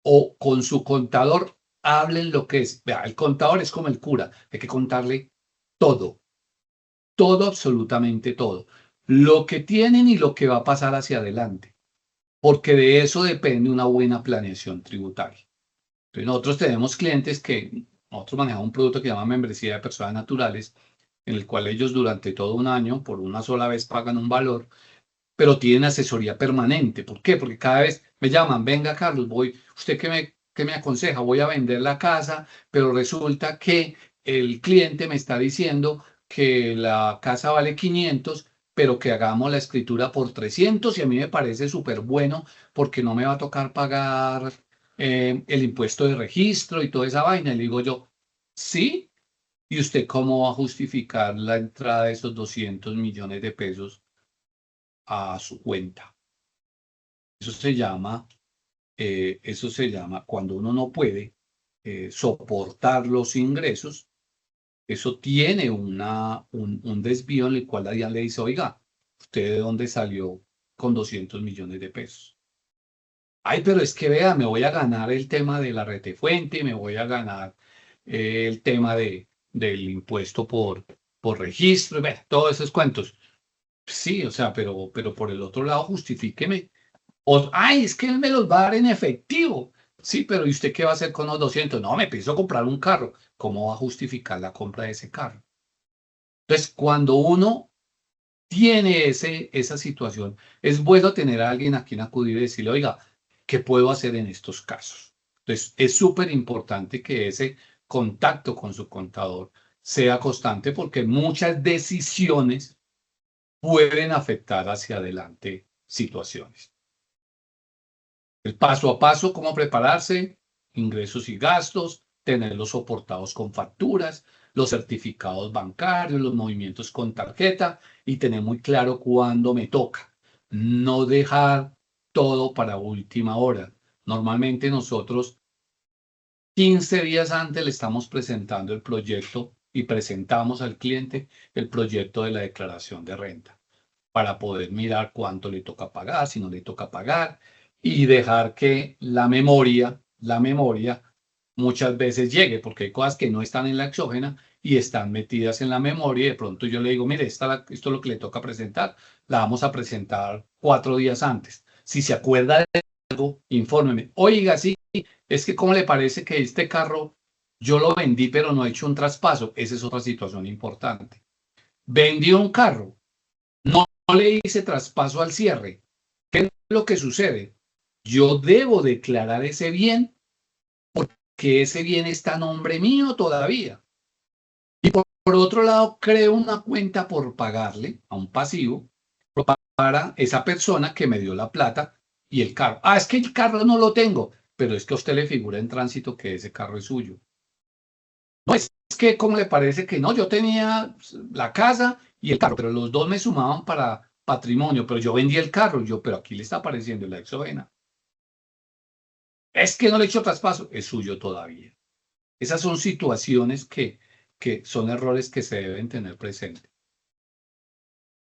O con su contador, hablen lo que es. Vea, el contador es como el cura, hay que contarle todo, todo, absolutamente todo. Lo que tienen y lo que va a pasar hacia adelante, porque de eso depende una buena planeación tributaria. Entonces, nosotros tenemos clientes que nosotros manejamos un producto que se llama membresía de personas naturales, en el cual ellos durante todo un año, por una sola vez, pagan un valor, pero tienen asesoría permanente. ¿Por qué? Porque cada vez me llaman, venga Carlos, ¿usted qué me aconseja? Voy a vender la casa, pero resulta que el cliente me está diciendo que la casa vale 500, pero que hagamos la escritura por 300 y a mí me parece súper bueno porque no me va a tocar pagar el impuesto de registro y toda esa vaina. Y le digo yo, sí, ¿y usted cómo va a justificar la entrada de esos 200 millones de pesos a su cuenta? Eso se llama cuando uno no puede soportar los ingresos. Eso tiene un desvío en el cual la DIAN le dice, oiga, ¿usted de dónde salió con 200 millones de pesos? Ay, pero es que vea, me voy a ganar el tema de la retefuente, me voy a ganar el tema del impuesto por registro, vea, todos esos cuentos. Sí, o sea, pero por el otro lado, justifíqueme. Ay, es que él me los va a dar en efectivo. Sí, pero ¿y usted qué va a hacer con los 200? No, me pienso comprar un carro. ¿Cómo va a justificar la compra de ese carro? Entonces, cuando uno tiene esa situación, es bueno tener a alguien a quien acudir y decirle, oiga, ¿qué puedo hacer en estos casos? Entonces, es súper importante que ese contacto con su contador sea constante porque muchas decisiones pueden afectar hacia adelante situaciones. El paso a paso, cómo prepararse, ingresos y gastos, tenerlos soportados con facturas, los certificados bancarios, los movimientos con tarjeta y tener muy claro cuándo me toca. No dejar todo para última hora. Normalmente nosotros 15 días antes le estamos presentando el proyecto y presentamos al cliente el proyecto de la declaración de renta para poder mirar cuánto le toca pagar, si no le toca pagar, y dejar que la memoria muchas veces llegue, porque hay cosas que no están en la exógena y están metidas en la memoria, y de pronto yo le digo, mire, esto es lo que le toca presentar, la vamos a presentar 4 días antes. Si se acuerda de algo, infórmeme. Oiga, sí, es que ¿cómo le parece que este carro yo lo vendí, pero no he hecho un traspaso? Esa es otra situación importante. Vendí un carro, no le hice traspaso al cierre. ¿Qué es lo que sucede? Yo debo declarar ese bien porque ese bien está a nombre mío todavía. Y por otro lado, creo una cuenta por pagarle a un pasivo para esa persona que me dio la plata y el carro. Ah, es que el carro no lo tengo, pero es que a usted le figura en tránsito que ese carro es suyo. No, es que, ¿cómo le parece que no? Yo tenía la casa y el carro, pero los dos me sumaban para patrimonio, pero yo vendí el carro, pero aquí le está apareciendo la exógena. Es que no le he hecho traspaso, es suyo todavía. Esas son situaciones que son errores que se deben tener presente.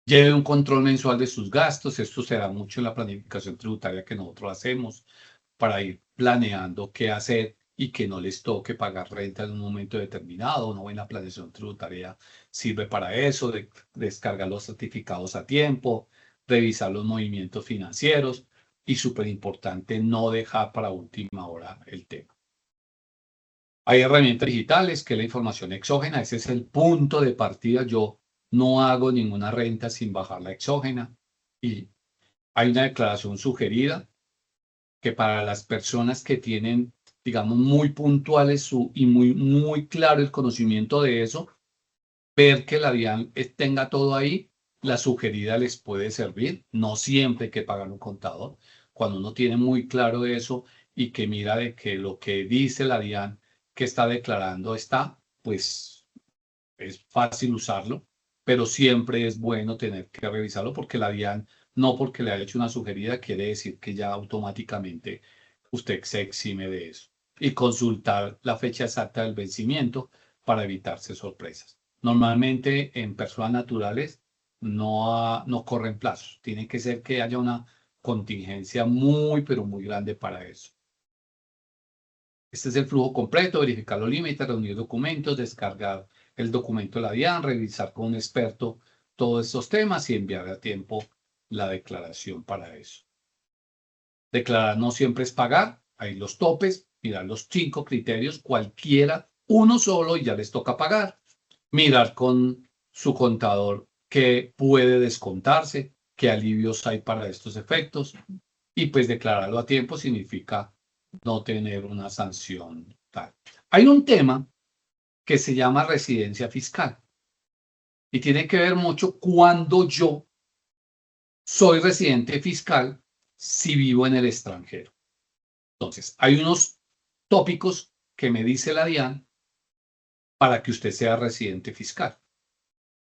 Lleve un control mensual de sus gastos, esto se da mucho en la planificación tributaria que nosotros hacemos para ir planeando qué hacer y que no les toque pagar renta en un momento determinado. Una buena planeación tributaria sirve para eso, de descargar los certificados a tiempo, revisar los movimientos financieros y súper importante no dejar para última hora el tema. Hay herramientas digitales que es la información exógena, ese es el punto de partida. Yo no hago ninguna renta sin bajar la exógena y hay una declaración sugerida que para las personas que tienen, digamos, muy puntuales y muy claro el conocimiento de eso, ver que la DIAN tenga todo ahí, la sugerida les puede servir. No siempre hay que pagar un contador. Cuando uno tiene muy claro eso y que mira de que lo que dice la DIAN que está declarando está, pues es fácil usarlo, pero siempre es bueno tener que revisarlo porque la DIAN, no porque le haya hecho una sugerida, quiere decir que ya automáticamente usted se exime de eso. Y consultar la fecha exacta del vencimiento para evitarse sorpresas. Normalmente en personas naturales no corren plazos. Tiene que ser que haya una contingencia muy, pero muy grande para eso. Este es el flujo completo, verificar los límites, reunir documentos, descargar el documento de la DIAN, revisar con un experto todos estos temas y enviar a tiempo la declaración para eso. Declarar no siempre es pagar, hay los topes, mirar los 5 criterios, cualquiera, uno solo y ya les toca pagar. Mirar con su contador qué puede descontarse, qué alivios hay para estos efectos y pues declararlo a tiempo significa no tener una sanción tal. Hay un tema que se llama residencia fiscal y tiene que ver mucho cuando yo soy residente fiscal si vivo en el extranjero. Entonces, hay unos tópicos que me dice la DIAN para que usted sea residente fiscal.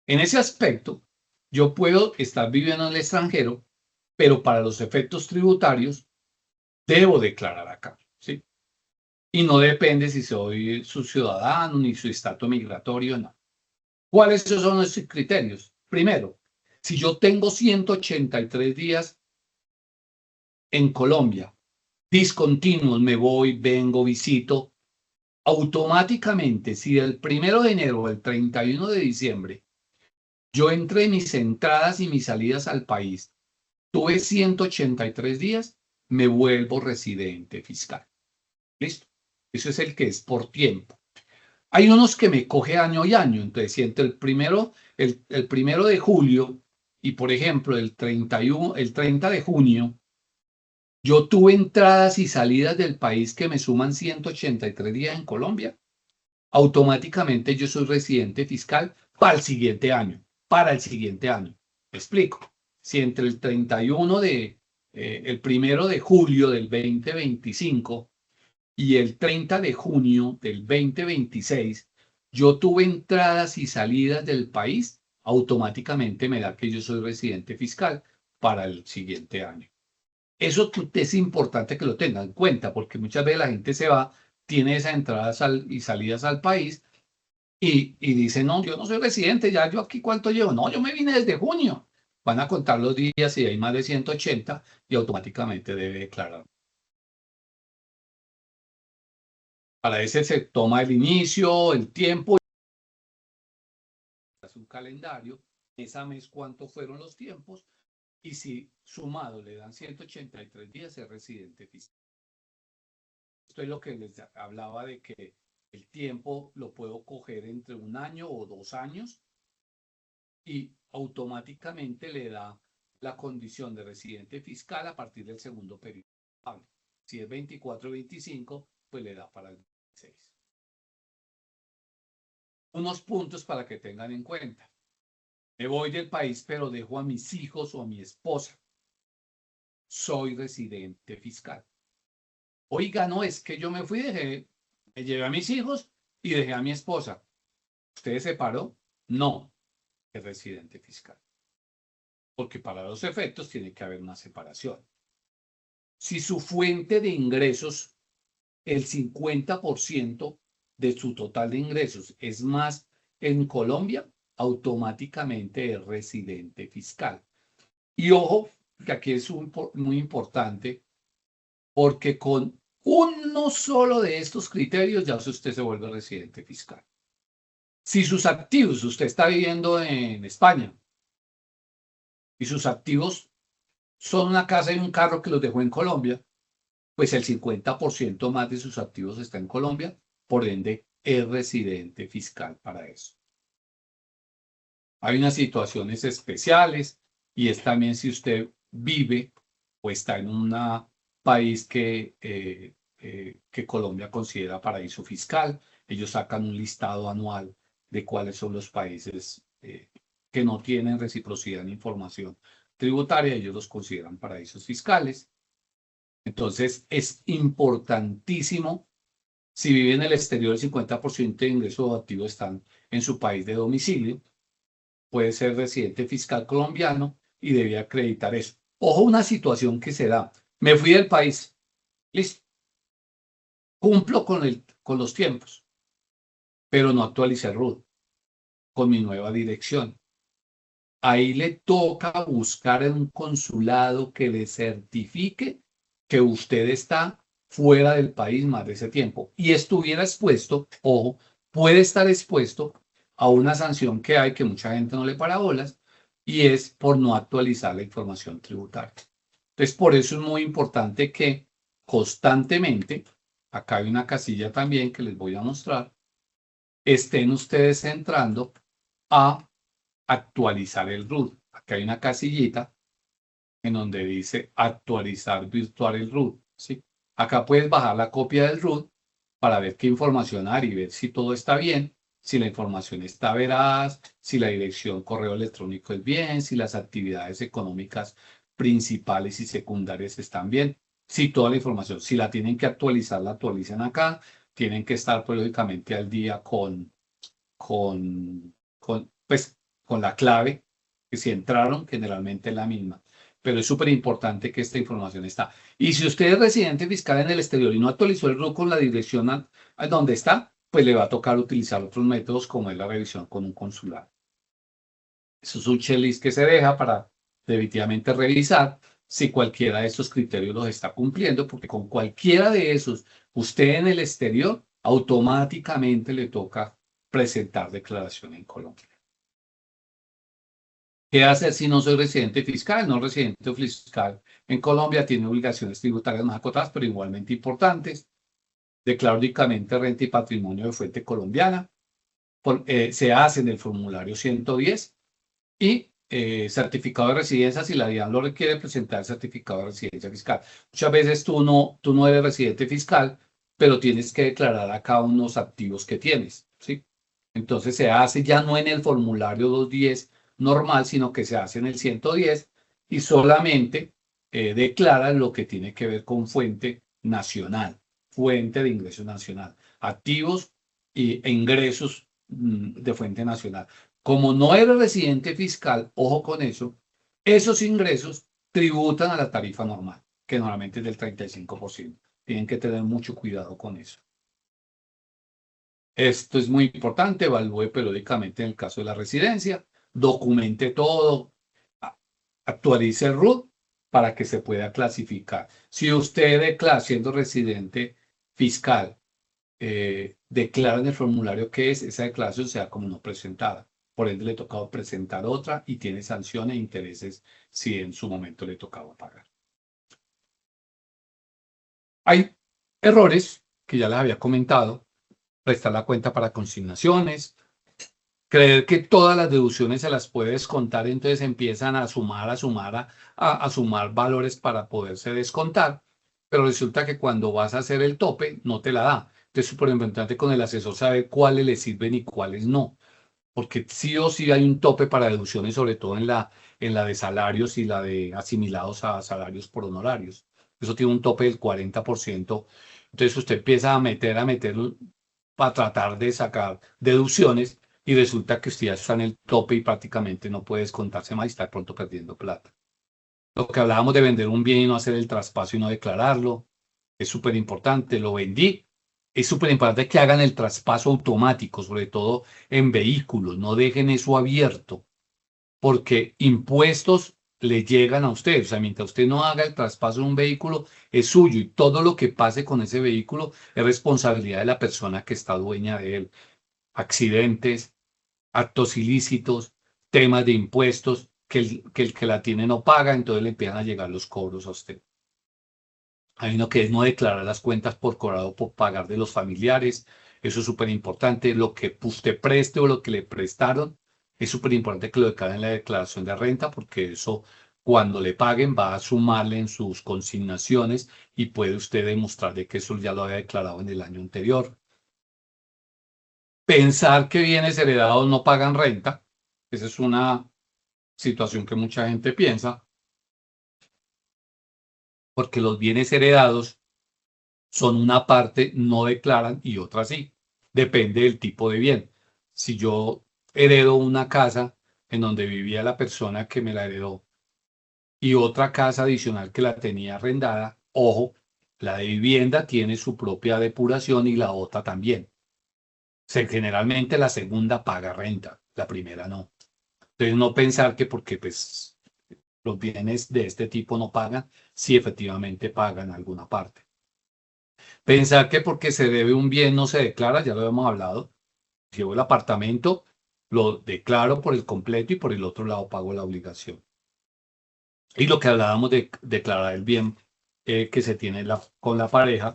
En ese aspecto, yo puedo estar viviendo en el extranjero, pero para los efectos tributarios debo declarar acá, ¿sí? Y no depende si soy su ciudadano ni su estatus migratorio, no. ¿Cuáles son esos criterios? Primero, si yo tengo 183 días en Colombia, discontinuos, me voy, vengo, visito, automáticamente, si del 1 de enero al 31 de diciembre, yo entre mis entradas y mis salidas al país, tuve 183 días, me vuelvo residente fiscal. ¿Listo? Eso es el que es por tiempo. Hay unos que me coge año y año, entonces si entre el primero de julio y por ejemplo el 30 de junio, yo tuve entradas y salidas del país que me suman 183 días en Colombia, automáticamente yo soy residente fiscal para el siguiente año, ¿Me explico? Si entre el 31 el 1 de julio del 2025 y el 30 de junio del 2026, yo tuve entradas y salidas del país, automáticamente me da que yo soy residente fiscal para el siguiente año. Eso es importante que lo tengan en cuenta, porque muchas veces la gente se va, tiene esas entradas y salidas al país y dice, no, yo no soy residente, ya yo aquí cuánto llevo. No, yo me vine desde junio. Van a contar los días y hay más de 180 y automáticamente debe declarar. Para ese se toma el inicio, el tiempo, hace un calendario, ese mes cuánto fueron los tiempos y si sumado le dan 183 días es residente fiscal. Esto es lo que les hablaba de que el tiempo lo puedo coger entre 1 año o 2 años y automáticamente le da la condición de residente fiscal a partir del segundo periodo. Si es 24 o 25, pues le da para el 26. Unos puntos para que tengan en cuenta. Me voy del país, pero dejo a mis hijos o a mi esposa. Soy residente fiscal. Oiga, no, es que yo me fui, me llevé a mis hijos y dejé a mi esposa. ¿Usted se separó? No, es residente fiscal. Porque para los efectos tiene que haber una separación. Si su fuente de ingresos, el 50% de su total de ingresos es más en Colombia, automáticamente es residente fiscal. Y ojo, que aquí es muy importante, porque con uno solo de estos criterios ya usted se vuelve residente fiscal. Si sus activos, usted está viviendo en España, y sus activos son una casa y un carro que los dejó en Colombia, pues el 50% más de sus activos está en Colombia, por ende es residente fiscal para eso. Hay unas situaciones especiales y es también si usted vive o está en un país que Colombia considera paraíso fiscal. Ellos sacan un listado anual de cuáles son los países que no tienen reciprocidad en información tributaria, ellos los consideran paraísos fiscales. Entonces, es importantísimo, si vive en el exterior, el 50% de ingresos activos están en su país de domicilio, puede ser residente fiscal colombiano y debe acreditar eso. Ojo, una situación que se da. Me fui del país, listo, cumplo con los tiempos, pero no actualicé el RUT con mi nueva dirección. Ahí le toca buscar en un consulado que le certifique que usted está fuera del país más de ese tiempo y estuviera expuesto, ojo, puede estar expuesto a una sanción que hay que mucha gente no le para bolas y es por no actualizar la información tributaria. Entonces, por eso es muy importante que constantemente, acá hay una casilla también que les voy a mostrar, estén ustedes entrando a actualizar el RUT. Acá hay una casillita en donde dice actualizar virtual el RUT, ¿sí? Acá puedes bajar la copia del RUT para ver qué información hay y ver si todo está bien, si la información está veraz, si la dirección correo electrónico es bien, si las actividades económicas principales y secundarias están bien, si toda la información, si la tienen que actualizar, la actualizan acá, tienen que estar periódicamente al día pues, con la clave, que si entraron, generalmente es la misma. Pero es súper importante que esta información está. Y si usted es residente fiscal en el exterior y no actualizó el RUT con la dirección a donde está, pues le va a tocar utilizar otros métodos como es la revisión con un consulado. Eso es un checklist que se deja para definitivamente revisar si cualquiera de estos criterios los está cumpliendo, porque con cualquiera de esos, usted en el exterior automáticamente le toca presentar declaración en Colombia. ¿Qué hacer si no soy residente fiscal? No residente fiscal en Colombia tiene obligaciones tributarias más acotadas, pero igualmente importantes. Declaro únicamente renta y patrimonio de fuente colombiana. Se hace en el formulario 110 y certificado de residencia, si la DIAN lo requiere, presentar el certificado de residencia fiscal. Muchas veces tú no eres residente fiscal, pero tienes que declarar acá unos activos que tienes, ¿sí? Entonces se hace ya no en el formulario 210 normal, sino que se hace en el 110 y solamente declara lo que tiene que ver con fuente nacional, fuente de ingreso nacional, activos e ingresos de fuente nacional. Como no eres residente fiscal, ojo con eso, esos ingresos tributan a la tarifa normal, que normalmente es del 35%. Tienen que tener mucho cuidado con eso. Esto es muy importante, evalúe periódicamente en el caso de la residencia, documente todo, actualice el RUT para que se pueda clasificar. Si usted declara siendo residente fiscal, declara en el formulario que esa declaración sea como no presentada. Por ende, le tocaba presentar otra y tiene sanciones e intereses si en su momento le tocaba pagar. Hay errores que ya les había comentado. Prestar la cuenta para consignaciones, creer que todas las deducciones se las puede descontar, entonces empiezan a sumar valores para poderse descontar, pero resulta que cuando vas a hacer el tope no te la da. Entonces es súper importante con el asesor saber cuáles le sirven y cuáles no, porque sí o sí hay un tope para deducciones, sobre todo en la de salarios y la de asimilados a salarios por honorarios. Eso tiene un tope del 40%. Entonces usted empieza a meter para tratar de sacar deducciones y resulta que usted ya está en el tope y prácticamente no puede descontarse más y está pronto perdiendo plata. Lo que hablábamos de vender un bien y no hacer el traspaso y no declararlo, es súper importante. Lo vendí. Es súper importante que hagan el traspaso automático, sobre todo en vehículos. No dejen eso abierto, porque impuestos le llegan a usted. O sea, mientras usted no haga el traspaso de un vehículo, es suyo y todo lo que pase con ese vehículo es responsabilidad de la persona que está dueña de él. Accidentes, actos ilícitos, temas de impuestos, que el que la tiene no paga, entonces le empiezan a llegar los cobros a usted. Hay uno que es no declarar las cuentas por cobrado por pagar de los familiares. Eso es súper importante. Lo que usted preste o lo que le prestaron, es súper importante que lo declaren en la declaración de renta, porque eso, cuando le paguen, va a sumarle en sus consignaciones y puede usted demostrar de que eso ya lo había declarado en el año anterior. Pensar que bienes heredados no pagan renta, Esa es una situación que mucha gente piensa, porque los bienes heredados son una parte, no declaran y otra sí. Depende del tipo de bien. Si yo heredo una casa en donde vivía la persona que me la heredó y otra casa adicional que la tenía arrendada, ojo, la de vivienda tiene su propia depuración y la otra también. Generalmente la segunda paga renta, la primera no. Entonces no pensar que porque pues los bienes de este tipo no pagan, si efectivamente pagan alguna parte. Pensar que porque se debe un bien no se declara, ya lo hemos hablado. Llevo el apartamento, lo declaro por el completo y por el otro lado pago la obligación. Y lo que hablábamos de declarar el bien que se tiene con la pareja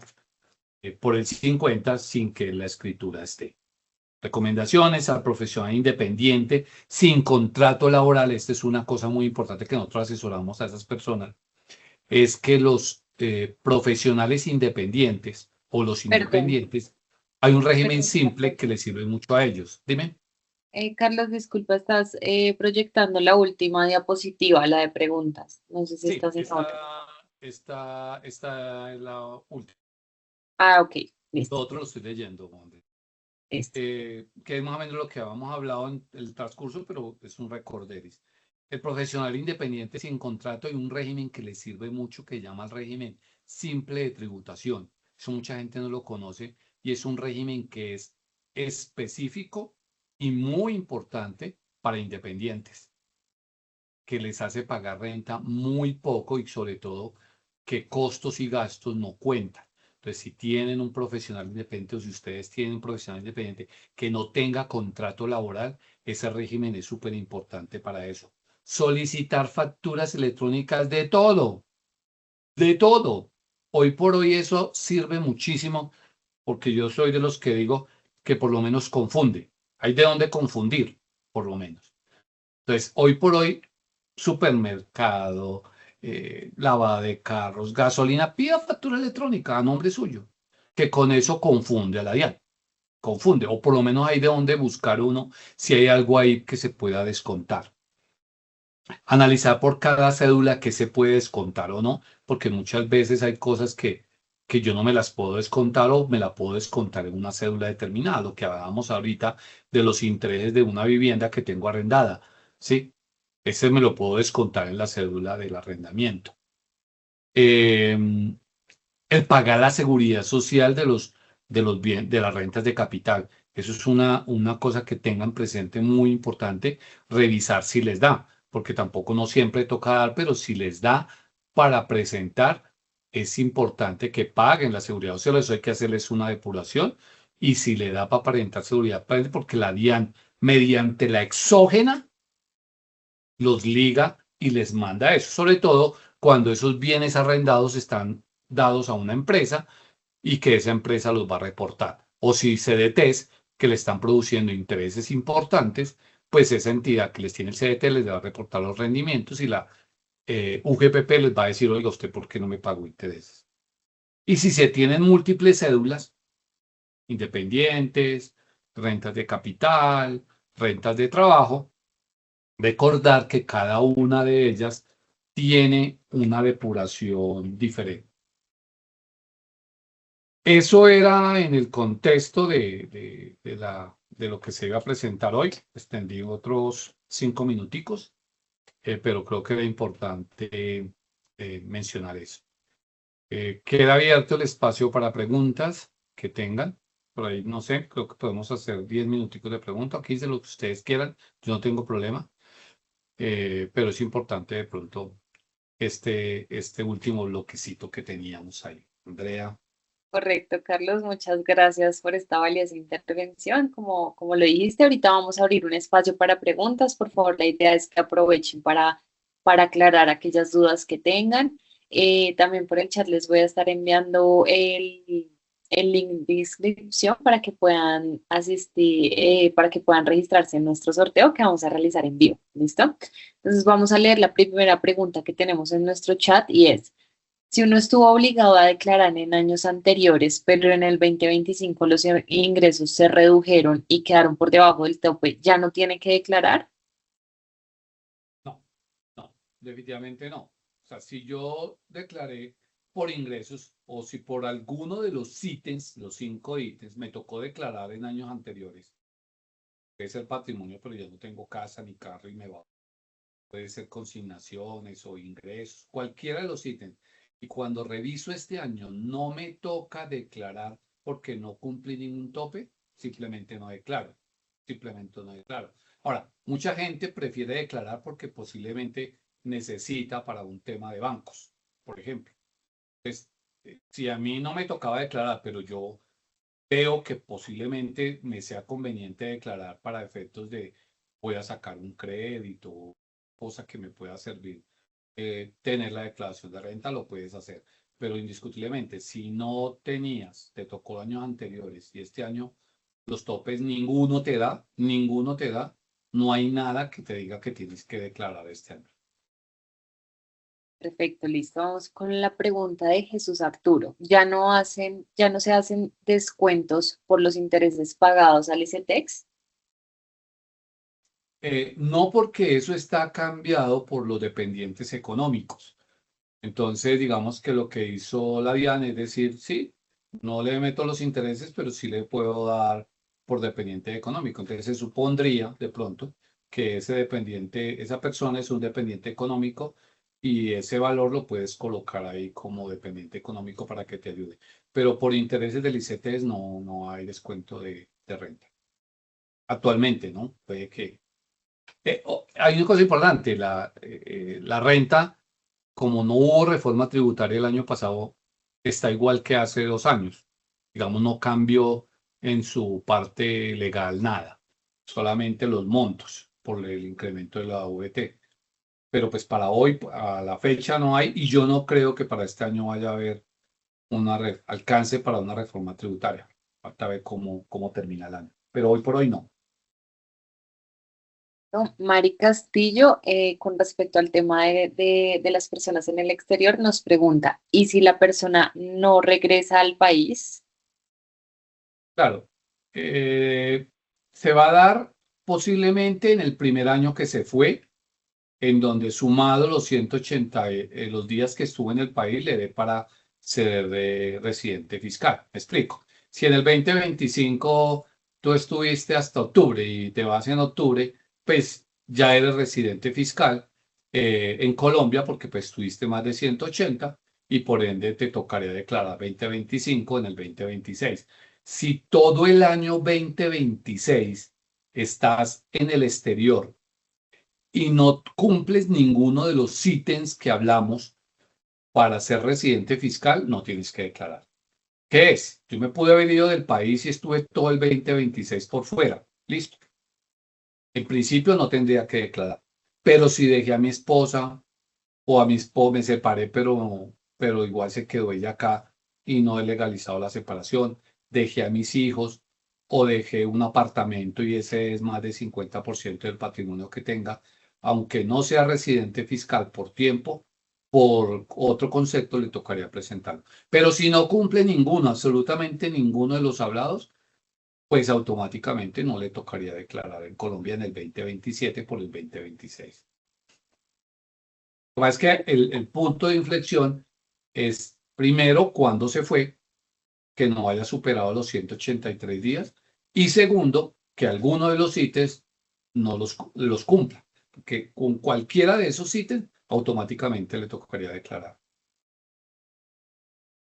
por el 50 sin que la escritura esté. Recomendaciones al profesional independiente sin contrato laboral. Esta es una cosa muy importante que nosotros asesoramos a esas personas. Es que los profesionales independientes o los Perdón, independientes, hay un régimen perdón, simple Carlos. que les sirve mucho a ellos. Dime. Carlos, disculpa, estás proyectando la última diapositiva, la de preguntas. No sé si Sí, estás en otra. esta es la última. Ah, ok, Lo listo, otro lo estoy leyendo, Juan. listo. Que es más o menos lo que habíamos hablado en el transcurso, pero es un recorderis. El profesional independiente sin contrato hay un régimen que le sirve mucho que llama el régimen simple de tributación. Eso mucha gente no lo conoce y es un régimen que es específico y muy importante para independientes, que les hace pagar renta muy poco y sobre todo que costos y gastos no cuentan. Entonces, si tienen un profesional independiente o si ustedes tienen un profesional independiente que no tenga contrato laboral, ese régimen es súper importante para eso. Solicitar facturas electrónicas de todo, de todo. Hoy por hoy eso sirve muchísimo porque yo soy de los que digo que por lo menos confunde. Hay de dónde confundir, por lo menos. Entonces, hoy por hoy, supermercado, lavada de carros, gasolina, pida factura electrónica a nombre suyo, que con eso confunde a la DIAN, confunde, o por lo menos hay de dónde buscar uno si hay algo ahí que se pueda descontar. Analizar por cada cédula qué se puede descontar o no, porque muchas veces hay cosas que yo no me las puedo descontar o me la puedo descontar en una cédula determinada, lo que hablábamos ahorita de los intereses de una vivienda que tengo arrendada, ¿sí? Ese me lo puedo descontar en la cédula del arrendamiento. El pagar la seguridad social de las rentas de capital. Eso es una cosa que tengan presente muy importante, revisar si les da, porque tampoco no siempre toca dar, pero si les da para presentar, es importante que paguen la seguridad social. Eso hay que hacerles una depuración. Y si le da para aparentar seguridad, porque la DIAN, mediante la exógena, los liga y les manda eso, sobre todo cuando esos bienes arrendados están dados a una empresa y que esa empresa los va a reportar. O si CDTs que le están produciendo intereses importantes, pues esa entidad que les tiene el CDT les va a reportar los rendimientos y la UGPP les va a decir, oiga, ¿usted por qué no me pagó intereses? Y si se tienen múltiples cédulas, independientes, rentas de capital, rentas de trabajo, recordar que cada una de ellas tiene una depuración diferente. Eso era en el contexto de lo que se iba a presentar hoy. Extendí otros 5 minuticos, pero creo que era importante mencionar eso. Queda abierto el espacio para preguntas que tengan. Por ahí, no sé, creo que podemos hacer 10 minuticos de pregunta, 15, lo que ustedes quieran. Yo no tengo problema. Pero es importante de pronto este último bloquecito que teníamos ahí. Andrea, Correcto, Carlos, muchas gracias por esta valiosa intervención. Como lo dijiste, ahorita vamos a abrir un espacio para preguntas. Por favor, la idea es que aprovechen para aclarar aquellas dudas que tengan. También por el chat les voy a estar enviando el link de inscripción para que puedan asistir, para que puedan registrarse en nuestro sorteo que vamos a realizar en vivo. ¿Listo? Entonces vamos a leer la primera pregunta que tenemos en nuestro chat y es: si uno estuvo obligado a declarar en años anteriores, pero en el 2025 los ingresos se redujeron y quedaron por debajo del tope, ¿ya no tiene que declarar? definitivamente no. O sea, si yo declaré por ingresos o si por alguno de los ítems, los 5 ítems, me tocó declarar en años anteriores, puede ser patrimonio, pero yo no tengo casa ni carro y me va. Puede ser consignaciones o ingresos, cualquiera de los ítems. Y cuando reviso este año, no me toca declarar porque no cumplí ningún tope, simplemente no declaro. Simplemente no declaro. Ahora, mucha gente prefiere declarar porque posiblemente necesita para un tema de bancos, por ejemplo. Entonces, si a mí no me tocaba declarar, pero yo veo que posiblemente me sea conveniente declarar para efectos de voy a sacar un crédito, cosa que me pueda servir, tener la declaración de renta, lo puedes hacer. Pero indiscutiblemente, si no tenías, te tocó años anteriores y este año los topes ninguno te da, no hay nada que te diga que tienes que declarar este año. Perfecto, listo. Vamos con la pregunta de Jesús Arturo. Ya no se hacen descuentos por los intereses pagados al ICETEX? No, porque eso está cambiado por los dependientes económicos. Entonces, digamos que lo que hizo la DIAN es decir, sí, no le meto los intereses, pero sí le puedo dar por dependiente económico. Entonces, se supondría de pronto que ese dependiente, esa persona es un dependiente económico y ese valor lo puedes colocar ahí como dependiente económico para que te ayude. Pero por intereses del ICETEX no hay descuento de renta. Actualmente, ¿no? Puede que... hay una cosa importante, la renta, como no hubo reforma tributaria el año pasado, está igual que hace 2 años. Digamos, no cambió en su parte legal nada, solamente los montos por el incremento de la VT. Pero pues para hoy, a la fecha no hay, y yo no creo que para este año vaya a haber alcance para una reforma tributaria. Falta ver cómo termina el año. Pero hoy por hoy no. ¿No? Mari Castillo, con respecto al tema de las personas en el exterior, nos pregunta, ¿y si la persona no regresa al país? Claro, se va a dar posiblemente en el primer año que se fue, en donde sumado los 180, los días que estuvo en el país, le dé para ser residente fiscal. Me explico. Si en el 2025 tú estuviste hasta octubre y te vas en octubre, pues ya eres residente fiscal en Colombia porque pues tuviste más de 180 y por ende te tocaría declarar 2025 en el 2026. Si todo el año 2026 estás en el exterior y no cumples ninguno de los ítems que hablamos para ser residente fiscal, no tienes que declarar. ¿Qué es? Yo me pude haber ido del país y estuve todo el 2026 por fuera. Listo. En principio no tendría que declarar. Pero si dejé a mi esposa o a mi esposo, me separé, pero igual se quedó ella acá y no he legalizado la separación, dejé a mis hijos o dejé un apartamento y ese es más del 50% del patrimonio que tenga, aunque no sea residente fiscal por tiempo, por otro concepto le tocaría presentarlo. Pero si no cumple ninguno, absolutamente ninguno de los hablados, pues automáticamente no le tocaría declarar en Colombia en el 2027 por el 2026. Lo que pasa es que el punto de inflexión es, primero, cuándo se fue, que no haya superado los 183 días, y segundo, que alguno de los ítems no los cumpla, porque con cualquiera de esos ítems automáticamente le tocaría declarar.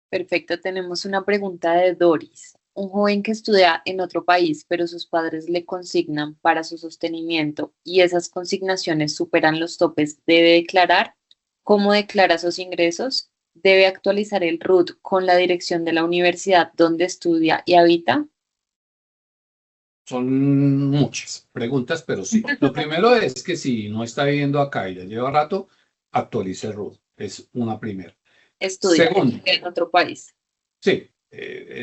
Perfecto, tenemos una pregunta de Doris. Un joven que estudia en otro país, pero sus padres le consignan para su sostenimiento y esas consignaciones superan los topes, ¿debe declarar? ¿Cómo declara esos ingresos? ¿Debe actualizar el RUT con la dirección de la universidad donde estudia y habita? Son muchas preguntas, pero sí. Lo primero es que si no está viviendo acá y ya lleva rato, actualice el RUT. Es una primera. Estudia Segundo, en otro país. sí,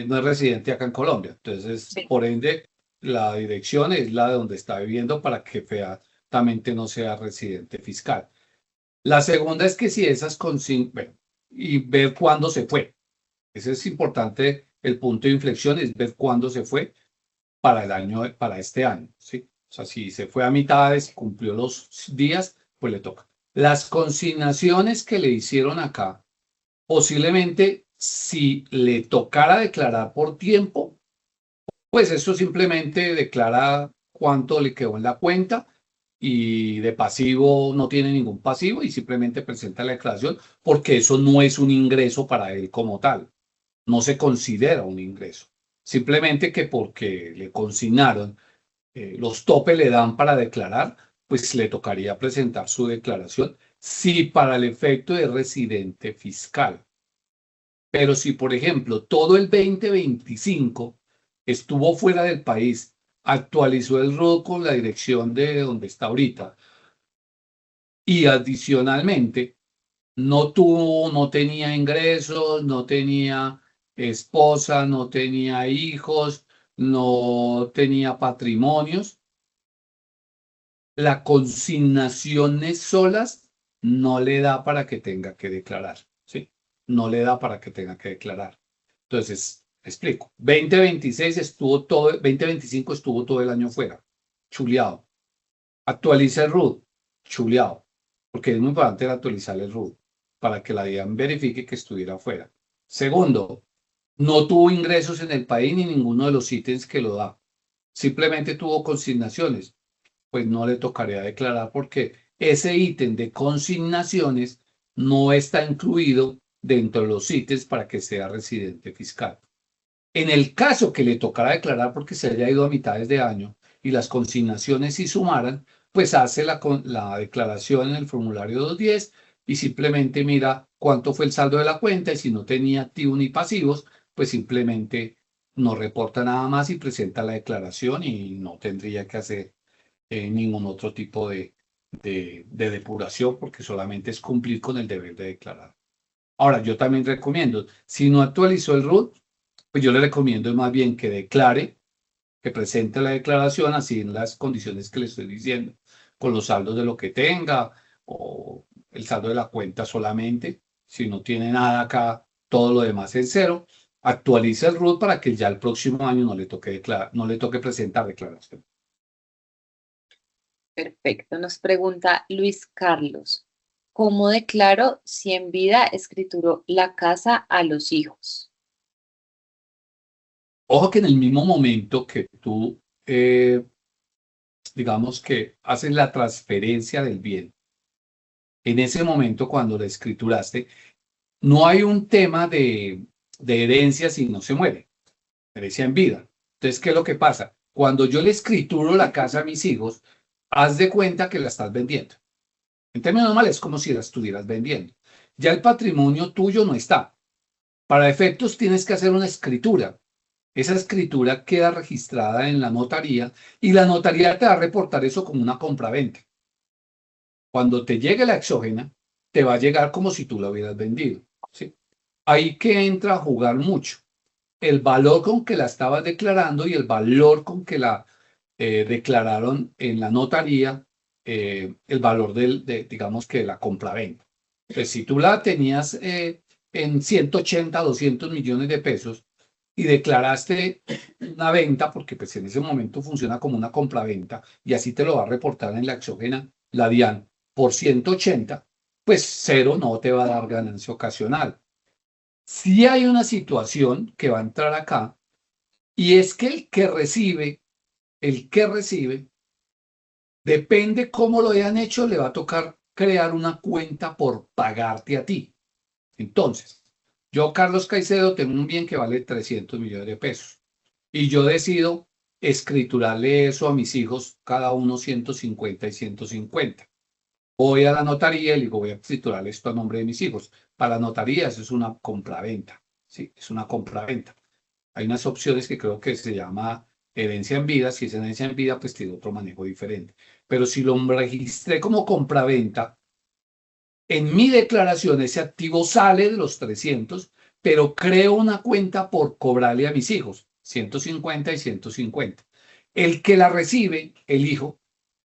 no es residente acá en Colombia. Entonces, Sí. por ende, la dirección es la de donde está viviendo para que featamente no sea residente fiscal. La segunda es que si esas bueno, y ver cuándo se fue. Ese es importante, el punto de inflexión es ver cuándo se fue para el año, para este año, ¿sí? O sea, si se fue a mitades, cumplió los días, pues le toca. Las consignaciones que le hicieron acá, posiblemente si le tocara declarar por tiempo, pues eso simplemente declara cuánto le quedó en la cuenta y de pasivo no tiene ningún pasivo y simplemente presenta la declaración porque eso no es un ingreso para él como tal, no se considera un ingreso. Simplemente que porque le consignaron, los topes le dan para declarar, pues le tocaría presentar su declaración si para el efecto de residente fiscal. Pero si, por ejemplo, todo el 2025 estuvo fuera del país, actualizó el RUT con la dirección de donde está ahorita y adicionalmente no tenía ingresos, no tenía esposa, no tenía hijos, no tenía patrimonios, las consignaciones solas no le da para que tenga que declarar, ¿sí? No le da para que tenga que declarar. Entonces, explico. 2025 estuvo todo el año fuera, chuleado. Actualiza el RUT, chuleado, porque es muy importante actualizar el RUT para que la DIAN verifique que estuviera fuera. Segundo, no tuvo ingresos en el país ni ninguno de los ítems que lo da. Simplemente tuvo consignaciones, pues no le tocaría declarar porque ese ítem de consignaciones no está incluido dentro de los ítems para que sea residente fiscal. En el caso que le tocara declarar porque se haya ido a mitades de año y las consignaciones sí sumaran, pues hace la declaración en el formulario 210 y simplemente mira cuánto fue el saldo de la cuenta y si no tenía activos ni pasivos, pues simplemente no reporta nada más y presenta la declaración y no tendría que hacer ningún otro tipo de depuración porque solamente es cumplir con el deber de declarar. Ahora, yo también recomiendo, si no actualizó el RUT, pues yo le recomiendo más bien que declare, que presente la declaración así en las condiciones que le estoy diciendo, con los saldos de lo que tenga o el saldo de la cuenta solamente. Si no tiene nada acá, todo lo demás en cero. Actualiza el RUT para que ya el próximo año no le toque declarar, no le toque presentar declaración. Perfecto. Nos pregunta Luis Carlos, ¿cómo declaro si en vida escrituró la casa a los hijos? Ojo que en el mismo momento que tú, digamos que haces la transferencia del bien, en ese momento cuando la escrituraste, no hay un tema de herencia si no se muere, herencia en vida. Entonces, ¿qué es lo que pasa? Cuando yo le escrituro la casa a mis hijos, haz de cuenta que la estás vendiendo. En términos normales es como si la estuvieras vendiendo. Ya el patrimonio tuyo no está. Para efectos tienes que hacer una escritura. Esa escritura queda registrada en la notaría y la notaría te va a reportar eso como una compraventa. Cuando te llegue la exógena, te va a llegar como si tú la hubieras vendido, ¿sí? Ahí que entra a jugar mucho. El valor con que la estabas declarando y el valor con que la declararon en la notaría, el valor digamos que de la compraventa. Pues si tú la tenías en 180, 200 millones de pesos y declaraste una venta, porque pues en ese momento funciona como una compraventa y así te lo va a reportar en la exógena, la DIAN, por 180, pues cero no te va a dar ganancia ocasional. Sí hay una situación que va a entrar acá y es que el que recibe, depende cómo lo hayan hecho, le va a tocar crear una cuenta por pagarte a ti. Entonces, yo, Carlos Caicedo, tengo un bien que vale 300 millones de pesos y yo decido escriturarle eso a mis hijos, cada uno 150 y 150. Voy a la notaría y le digo, voy a escriturar esto a nombre de mis hijos. Para la notaría eso es una compraventa, ¿sí? Es una compraventa. Hay unas opciones que creo que se llama herencia en vida. Si es herencia en vida, pues tiene otro manejo diferente. Pero si lo registré como compraventa, en mi declaración ese activo sale de los 300, pero creo una cuenta por cobrarle a mis hijos, 150 y 150. El que la recibe, el hijo,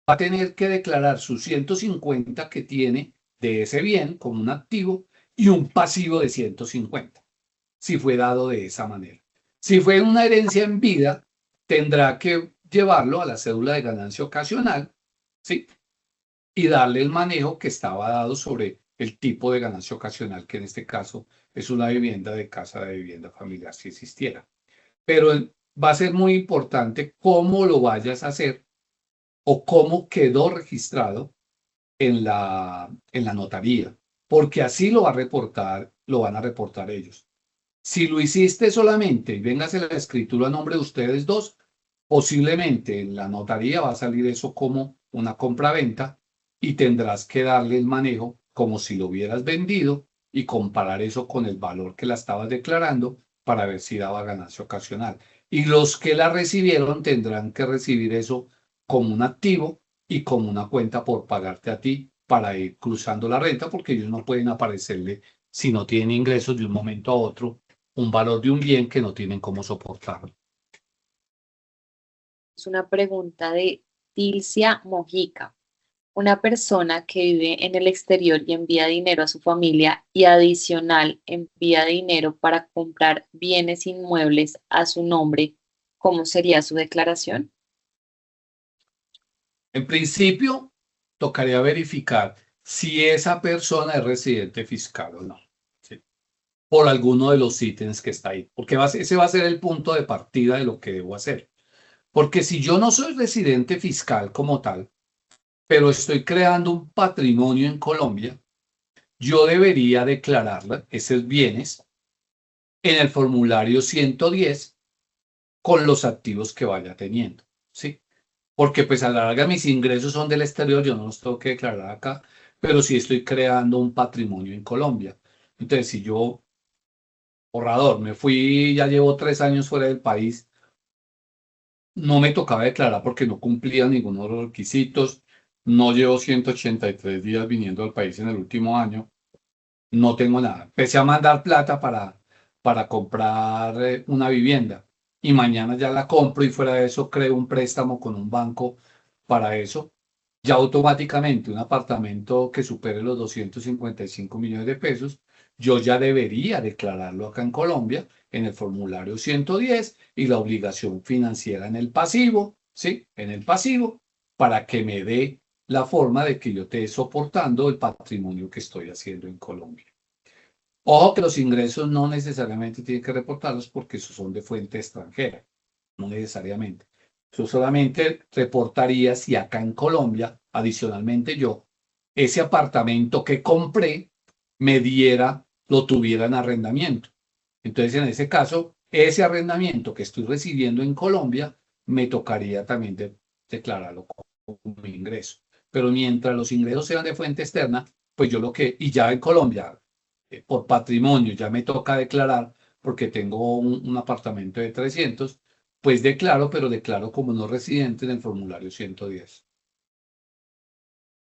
va a tener que declarar sus 150 que tiene de ese bien como un activo y un pasivo de 150, si fue dado de esa manera. Si fue una herencia en vida, tendrá que llevarlo a la cédula de ganancia ocasional, ¿sí? y darle el manejo que estaba dado sobre el tipo de ganancia ocasional, que en este caso es una vivienda de casa de vivienda familiar si existiera. Pero va a ser muy importante cómo lo vayas a hacer o cómo quedó registrado en la notaría, porque así lo van a reportar ellos. Si lo hiciste solamente y véngase la escritura a nombre de ustedes dos, posiblemente en la notaría va a salir eso como una compraventa y tendrás que darle el manejo como si lo hubieras vendido y comparar eso con el valor que la estabas declarando para ver si daba ganancia ocasional. Y los que la recibieron tendrán que recibir eso como un activo y como una cuenta por pagarte a ti para ir cruzando la renta, porque ellos no pueden aparecerle, si no tienen ingresos de un momento a otro, un valor de un bien que no tienen cómo soportar. Es una pregunta de Tilcia Mojica. Una persona que vive en el exterior y envía dinero a su familia y adicional envía dinero para comprar bienes inmuebles a su nombre, ¿cómo sería su declaración? En principio, tocaría verificar si esa persona es residente fiscal o no, ¿sí? Por alguno de los ítems que está ahí, porque ese va a ser el punto de partida de lo que debo hacer. Porque si yo no soy residente fiscal como tal, pero estoy creando un patrimonio en Colombia, yo debería declarar esos bienes en el formulario 110 con los activos que vaya teniendo, ¿sí? Porque pues a la larga mis ingresos son del exterior, yo no los tengo que declarar acá, pero sí estoy creando un patrimonio en Colombia. Entonces, si yo, ahorrador, me fui, ya llevo 3 años fuera del país, no me tocaba declarar porque no cumplía ninguno de los requisitos, no llevo 183 días viniendo al país en el último año, no tengo nada. Empecé a mandar plata para comprar una vivienda y mañana ya la compro y fuera de eso creo un préstamo con un banco para eso. Ya automáticamente un apartamento que supere los 255 millones de pesos, yo ya debería declararlo acá en Colombia en el formulario 110 y la obligación financiera en el pasivo, ¿sí? En el pasivo, para que me dé la forma de que yo esté soportando el patrimonio que estoy haciendo en Colombia. Ojo que los ingresos no necesariamente tienen que reportarlos porque esos son de fuente extranjera, no necesariamente. Yo solamente reportaría si acá en Colombia, adicionalmente yo, ese apartamento que compré lo tuviera en arrendamiento. Entonces, en ese caso, ese arrendamiento que estoy recibiendo en Colombia, me tocaría también declararlo como ingreso. Pero mientras los ingresos sean de fuente externa, pues y ya en Colombia, por patrimonio, ya me toca declarar porque tengo un apartamento de 300, pues declaro, pero declaro como no residente en el formulario 110.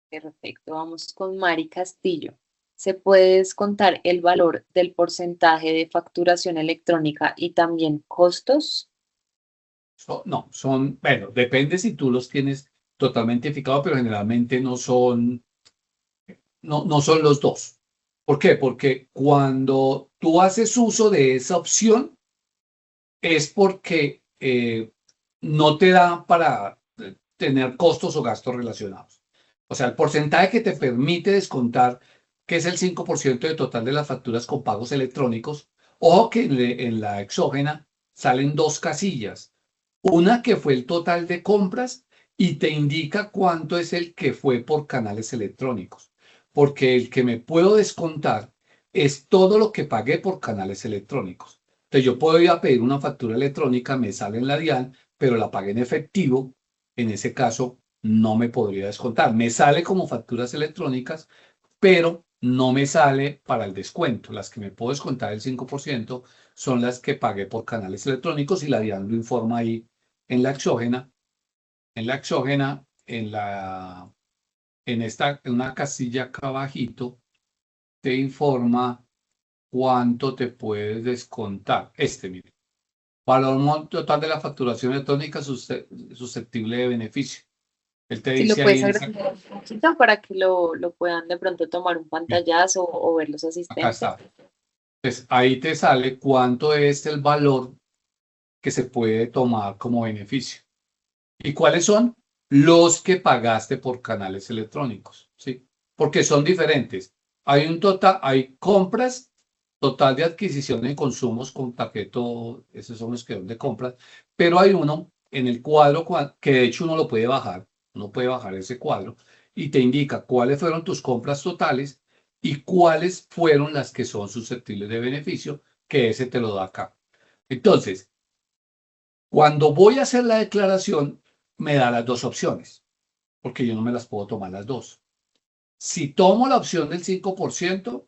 Perfecto, vamos con Mari Castillo. ¿Se puede descontar el valor del porcentaje de facturación electrónica y también costos? No, bueno, depende si tú los tienes totalmente identificados, pero generalmente no son los dos. ¿Por qué? Porque cuando tú haces uso de esa opción es porque no te da para tener costos o gastos relacionados. O sea, el porcentaje que te permite descontar, que es el 5% del total de las facturas con pagos electrónicos, ojo que en la exógena salen dos casillas. Una que fue el total de compras y te indica cuánto es el que fue por canales electrónicos. Porque el que me puedo descontar es todo lo que pagué por canales electrónicos. Entonces yo puedo ir a pedir una factura electrónica, me sale en la DIAN, pero la pagué en efectivo. En ese caso no me podría descontar. Me sale como facturas electrónicas, pero no me sale para el descuento. Las que me puedo descontar el 5% son las que pagué por canales electrónicos y la DIAN lo informa ahí en la exógena. En la exógena, en una casilla acá abajito, te informa cuánto te puedes descontar. Mire. Valor total de la facturación electrónica susceptible de beneficio. Él te Si lo dice ahí puedes agregar un poquito para que lo puedan de pronto tomar un bien, pantallazo o ver los acá asistentes. está. Entonces, ahí te sale cuánto es el valor que se puede tomar como beneficio. ¿Y cuáles son? los que pagaste por canales electrónicos, ¿sí? Porque son diferentes. Hay un total, hay compras, total de adquisición y consumos con tarjeta, esos son los que son de compras, pero hay uno en el cuadro que de hecho uno puede bajar ese cuadro y te indica cuáles fueron tus compras totales y cuáles fueron las que son susceptibles de beneficio, que ese te lo da acá. Entonces, cuando voy a hacer la declaración, me da las dos opciones, porque yo no me las puedo tomar las dos. Si tomo la opción del 5%,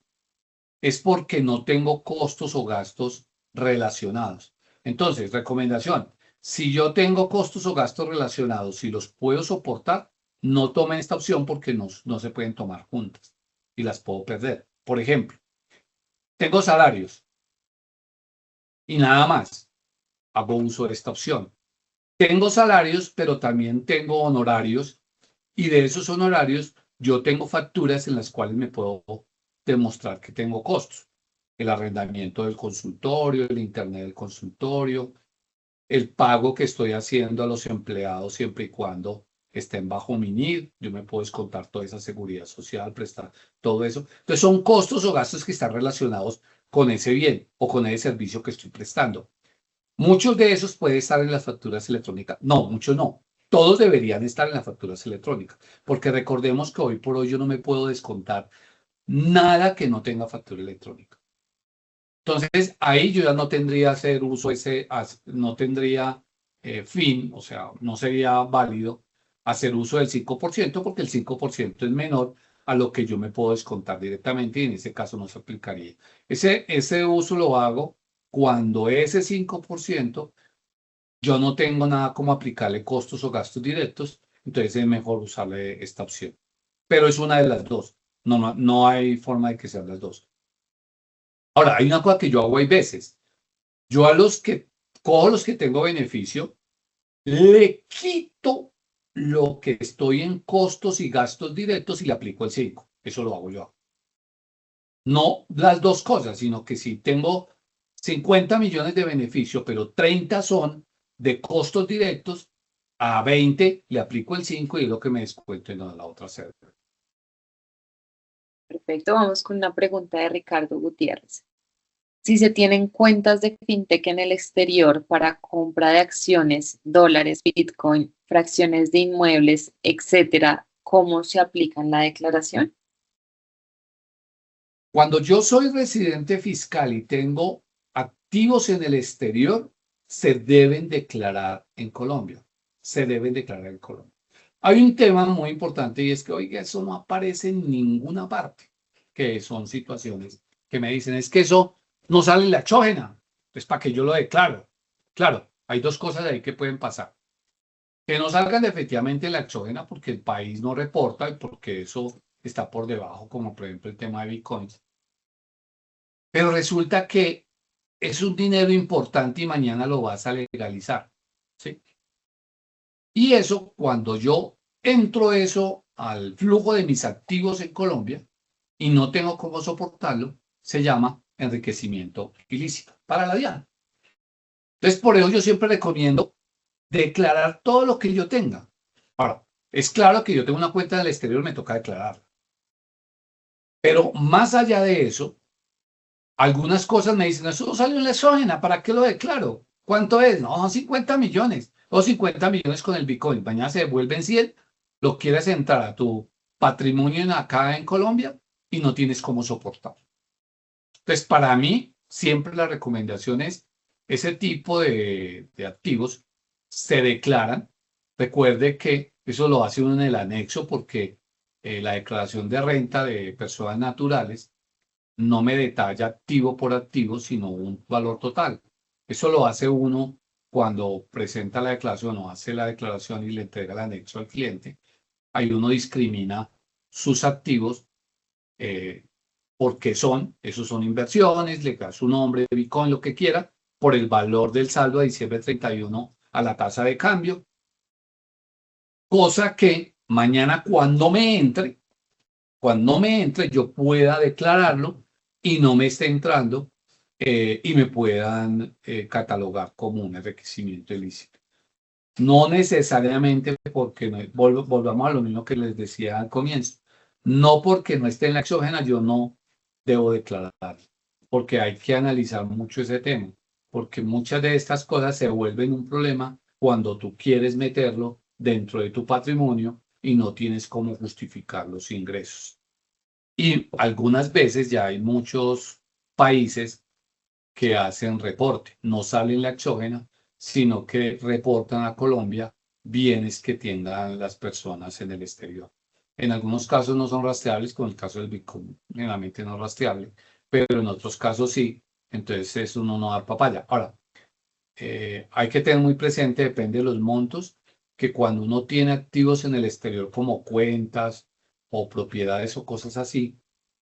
es porque no tengo costos o gastos relacionados. Entonces, recomendación, si yo tengo costos o gastos relacionados y los puedo soportar, no tomen esta opción porque no se pueden tomar juntas y las puedo perder. Por ejemplo, tengo salarios y nada más, hago uso de esta opción. Tengo salarios, pero también tengo honorarios y de esos honorarios yo tengo facturas en las cuales me puedo demostrar que tengo costos. El arrendamiento del consultorio, el internet del consultorio, el pago que estoy haciendo a los empleados siempre y cuando estén bajo mi NID. Yo me puedo descontar toda esa seguridad social, prestar todo eso. Entonces son costos o gastos que están relacionados con ese bien o con ese servicio que estoy prestando. Muchos de esos pueden estar en las facturas electrónicas. No, muchos no. Todos deberían estar en las facturas electrónicas, porque recordemos que hoy por hoy yo no me puedo descontar nada que no tenga factura electrónica. Entonces, ahí yo ya no tendría hacer uso no tendría fin, o sea, no sería válido hacer uso del 5% porque el 5% es menor a lo que yo me puedo descontar directamente y en ese caso no se aplicaría. Ese uso lo hago cuando ese 5% yo no tengo nada como aplicarle costos o gastos directos, entonces es mejor usarle esta opción. Pero es una de las dos, no hay forma de que sean las dos. Ahora, hay una cosa que yo hago hay veces. Yo a los que cojo los que tengo beneficio, le quito lo que estoy en costos y gastos directos y le aplico el 5. Eso lo hago yo. No las dos cosas, sino que si tengo 50 millones de beneficio, pero 30 son de costos directos, a 20 le aplico el 5 y es lo que me descuento en la otra celda. Perfecto, vamos con una pregunta de Ricardo Gutiérrez. Si se tienen cuentas de fintech en el exterior para compra de acciones, dólares, Bitcoin, fracciones de inmuebles, etcétera, ¿cómo se aplica en la declaración? Cuando yo soy residente fiscal y tengo activos en el exterior, se deben declarar en Colombia. Se deben declarar en Colombia. Hay un tema muy importante y es que, oiga, eso no aparece en ninguna parte, que son situaciones que me dicen, es que eso no sale en la exógena, pues para que yo lo declaro. Claro, hay dos cosas ahí que pueden pasar. Que no salgan efectivamente en la exógena porque el país no reporta y porque eso está por debajo, como por ejemplo el tema de Bitcoin. Pero resulta que es un dinero importante y mañana lo vas a legalizar, ¿sí? Y eso, cuando yo entro eso al flujo de mis activos en Colombia y no tengo cómo soportarlo, se llama enriquecimiento ilícito para la DIAN. Entonces, por eso yo siempre recomiendo declarar todo lo que yo tenga. Ahora, es claro que yo tengo una cuenta en el exterior, me toca declarar. Pero más allá de eso, algunas cosas me dicen, eso no salió en la exógena, ¿para qué lo declaro? ¿Cuánto es? No, 50 millones. O 50 millones con el Bitcoin. Mañana se devuelven 100, lo quieres entrar a tu patrimonio acá en Colombia y no tienes cómo soportar. Entonces, para mí, siempre la recomendación es ese tipo de activos se declaran. Recuerde que eso lo hace uno en el anexo porque la declaración de renta de personas naturales no me detalla activo por activo, sino un valor total. Eso lo hace uno cuando presenta la declaración o hace la declaración y le entrega el anexo al cliente. Ahí uno discrimina sus activos porque esos son inversiones, le da su nombre, Bitcoin, lo que quiera, por el valor del saldo a diciembre 31 a la tasa de cambio. Cosa que mañana cuando me entre, yo pueda declararlo y no me esté entrando y me puedan catalogar como un enriquecimiento ilícito. No necesariamente porque, volvamos a lo mismo que les decía al comienzo, no porque no esté en la exógena yo no debo declarar, porque hay que analizar mucho ese tema, porque muchas de estas cosas se vuelven un problema cuando tú quieres meterlo dentro de tu patrimonio y no tienes cómo justificar los ingresos. Y algunas veces ya hay muchos países que hacen reporte, no salen la exógena, sino que reportan a Colombia bienes que tengan las personas en el exterior. En algunos casos no son rastreables, como el caso del Bitcoin, generalmente no es rastreable, pero en otros casos sí, entonces eso uno no da papaya. Ahora, hay que tener muy presente, depende de los montos, que cuando uno tiene activos en el exterior como cuentas o propiedades o cosas así,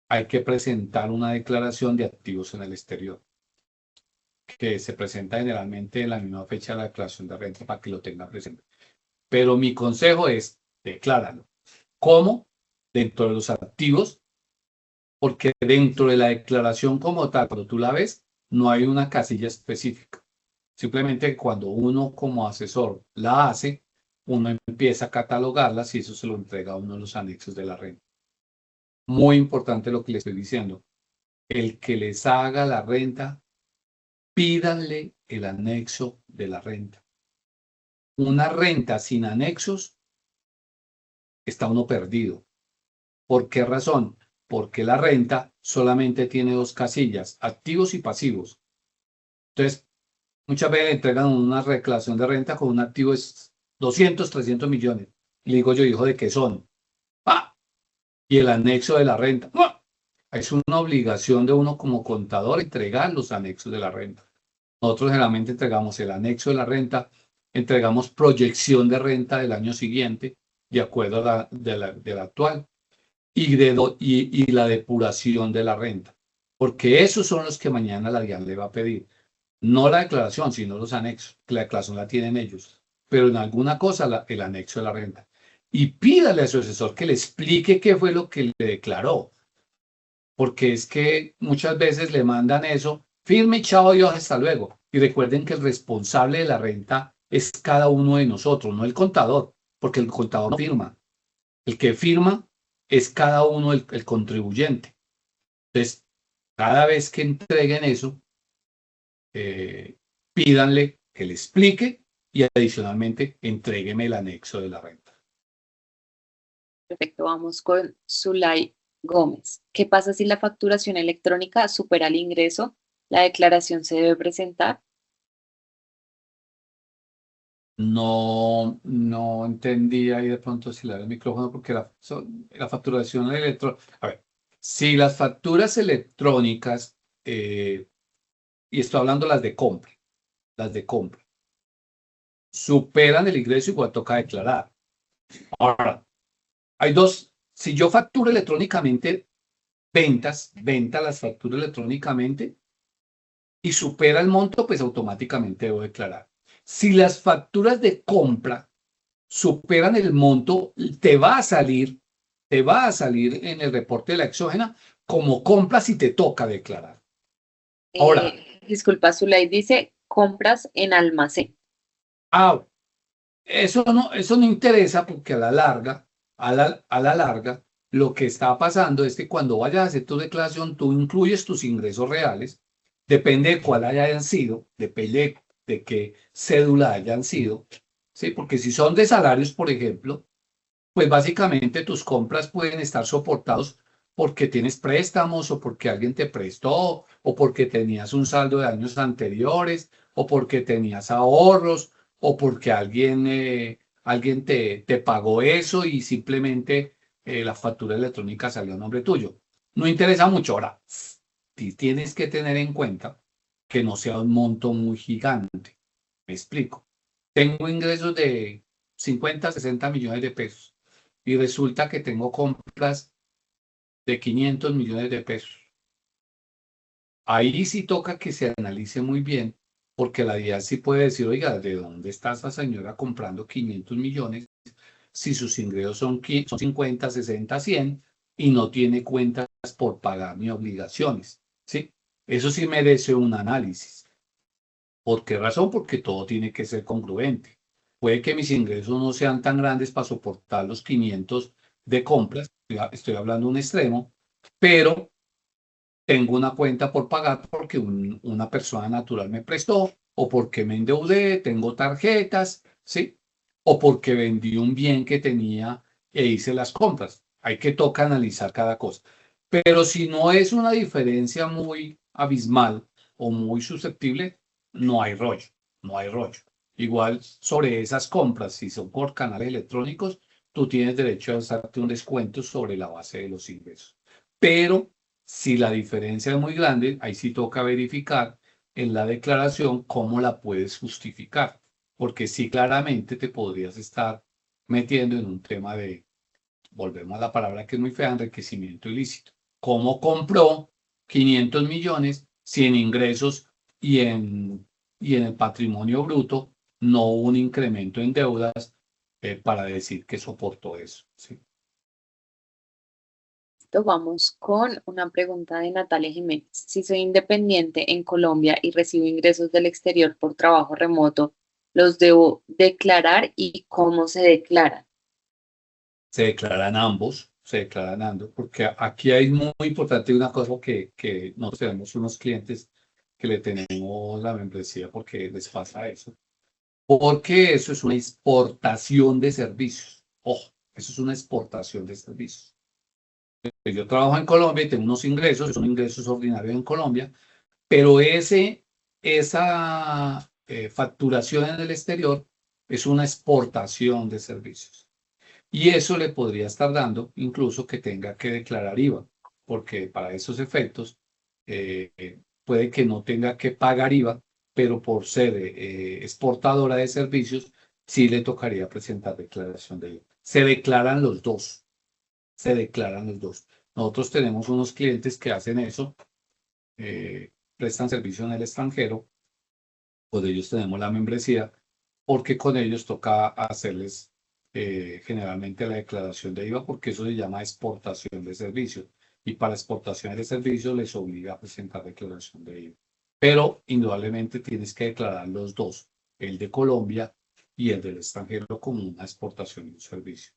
hay que presentar una declaración de activos en el exterior, que se presenta generalmente en la misma fecha de la declaración de renta para que lo tenga presente. Pero mi consejo es, decláralo. ¿Cómo? Dentro de los activos, porque dentro de la declaración como tal, cuando tú la ves, no hay una casilla específica. Simplemente cuando uno como asesor la hace, uno empieza a catalogarlas y eso se lo entrega a uno de los anexos de la renta. Muy importante lo que le estoy diciendo. El que les haga la renta, pídanle el anexo de la renta. Una renta sin anexos, está uno perdido. ¿Por qué razón? Porque la renta solamente tiene dos casillas, activos y pasivos. Entonces, muchas veces entregan una declaración de renta con un activo de 200, 300 millones. Y le digo yo, hijo, ¿de qué son? ¡Ah! Y el anexo de la renta. ¡Ah! Es una obligación de uno como contador entregar los anexos de la renta. Nosotros generalmente entregamos el anexo de la renta, entregamos proyección de renta del año siguiente, de acuerdo a la actual, y la depuración de la renta. Porque esos son los que mañana la DIAN le va a pedir. No la declaración, sino los anexos, que la declaración la tienen ellos. Pero en alguna cosa el anexo de la renta. Y pídale a su asesor que le explique qué fue lo que le declaró. Porque es que muchas veces le mandan eso, firme, chao, Dios, hasta luego. Y recuerden que el responsable de la renta es cada uno de nosotros, no el contador, porque el contador no firma. El que firma es cada uno el contribuyente. Entonces, cada vez que entreguen eso, pídanle que le explique y adicionalmente entrégueme el anexo de la renta. Perfecto, vamos con Zulay Gómez. ¿Qué pasa si la facturación electrónica supera el ingreso? ¿La declaración se debe presentar? No entendí ahí de pronto si le da el micrófono porque la facturación electrónica. A ver, si las facturas electrónicas, y estoy hablando las de compra, superan el ingreso, igual toca declarar. Ahora, hay dos. Si yo facturo electrónicamente venta las facturo electrónicamente y supera el monto, pues automáticamente debo declarar. Si las facturas de compra superan el monto, te va a salir en el reporte de la exógena como compra si te toca declarar. Ahora, Disculpa, Zulay dice compras en almacén. eso no interesa porque a la larga, lo que está pasando es que cuando vayas a hacer tu declaración, tú incluyes tus ingresos reales, depende de cuál hayan sido, depende de qué cédula hayan sido, ¿sí? Porque si son de salarios, por ejemplo, pues básicamente tus compras pueden estar soportados porque tienes préstamos o porque alguien te prestó o porque tenías un saldo de años anteriores o porque tenías ahorros o porque alguien te pagó eso y simplemente la factura electrónica salió a nombre tuyo. No interesa mucho. Ahora, tienes que tener en cuenta que no sea un monto muy gigante. Me explico. Tengo ingresos de 50, 60 millones de pesos y resulta que tengo compras de 500 millones de pesos. Ahí sí toca que se analice muy bien, porque la DIAN sí puede decir, oiga, ¿de dónde está esa señora comprando 500 millones si sus ingresos son 50, 60, 100 y no tiene cuentas por pagar ni obligaciones? ¿Sí? Eso sí merece un análisis. ¿Por qué razón? Porque todo tiene que ser congruente. Puede que mis ingresos no sean tan grandes para soportar los 500 de compras, estoy hablando de un extremo, pero tengo una cuenta por pagar porque una persona natural me prestó, o porque me endeudé, tengo tarjetas, ¿sí? O porque vendí un bien que tenía e hice las compras. Hay que toca analizar cada cosa. Pero si no es una diferencia muy abismal o muy susceptible, no hay rollo, no hay rollo. Igual sobre esas compras, si son por canales electrónicos, tú tienes derecho a hacerte un descuento sobre la base de los ingresos. Pero si la diferencia es muy grande, ahí sí toca verificar en la declaración cómo la puedes justificar, porque sí claramente te podrías estar metiendo en un tema de, volvemos a la palabra que es muy fea, enriquecimiento ilícito. ¿Cómo compró 500 millones si en ingresos y en el patrimonio bruto no hubo un incremento en deudas para decir que soportó eso? ¿Sí? Vamos con una pregunta de Natalia Jiménez. Si soy independiente en Colombia y recibo ingresos del exterior por trabajo remoto, ¿los debo declarar y cómo se declaran? Se declaran ambos, porque aquí hay muy importante una cosa que nosotros tenemos unos clientes que le tenemos la membresía porque les pasa eso, porque eso es una exportación de servicios. Ojo, eso es una exportación de servicios. Yo trabajo en Colombia y tengo unos ingresos, son ingresos ordinarios en Colombia, pero esa facturación en el exterior es una exportación de servicios. Y eso le podría estar dando incluso que tenga que declarar IVA, porque para esos efectos puede que no tenga que pagar IVA, pero por ser exportadora de servicios, sí le tocaría presentar declaración de IVA. Se declaran los dos, se declaran los dos. Nosotros tenemos unos clientes que hacen eso, prestan servicio en el extranjero, pues ellos tenemos la membresía, porque con ellos toca hacerles generalmente la declaración de IVA, porque eso se llama exportación de servicios. Y para exportación de servicios les obliga a presentar declaración de IVA. Pero indudablemente tienes que declarar los dos, el de Colombia y el del extranjero, como una exportación de un servicio.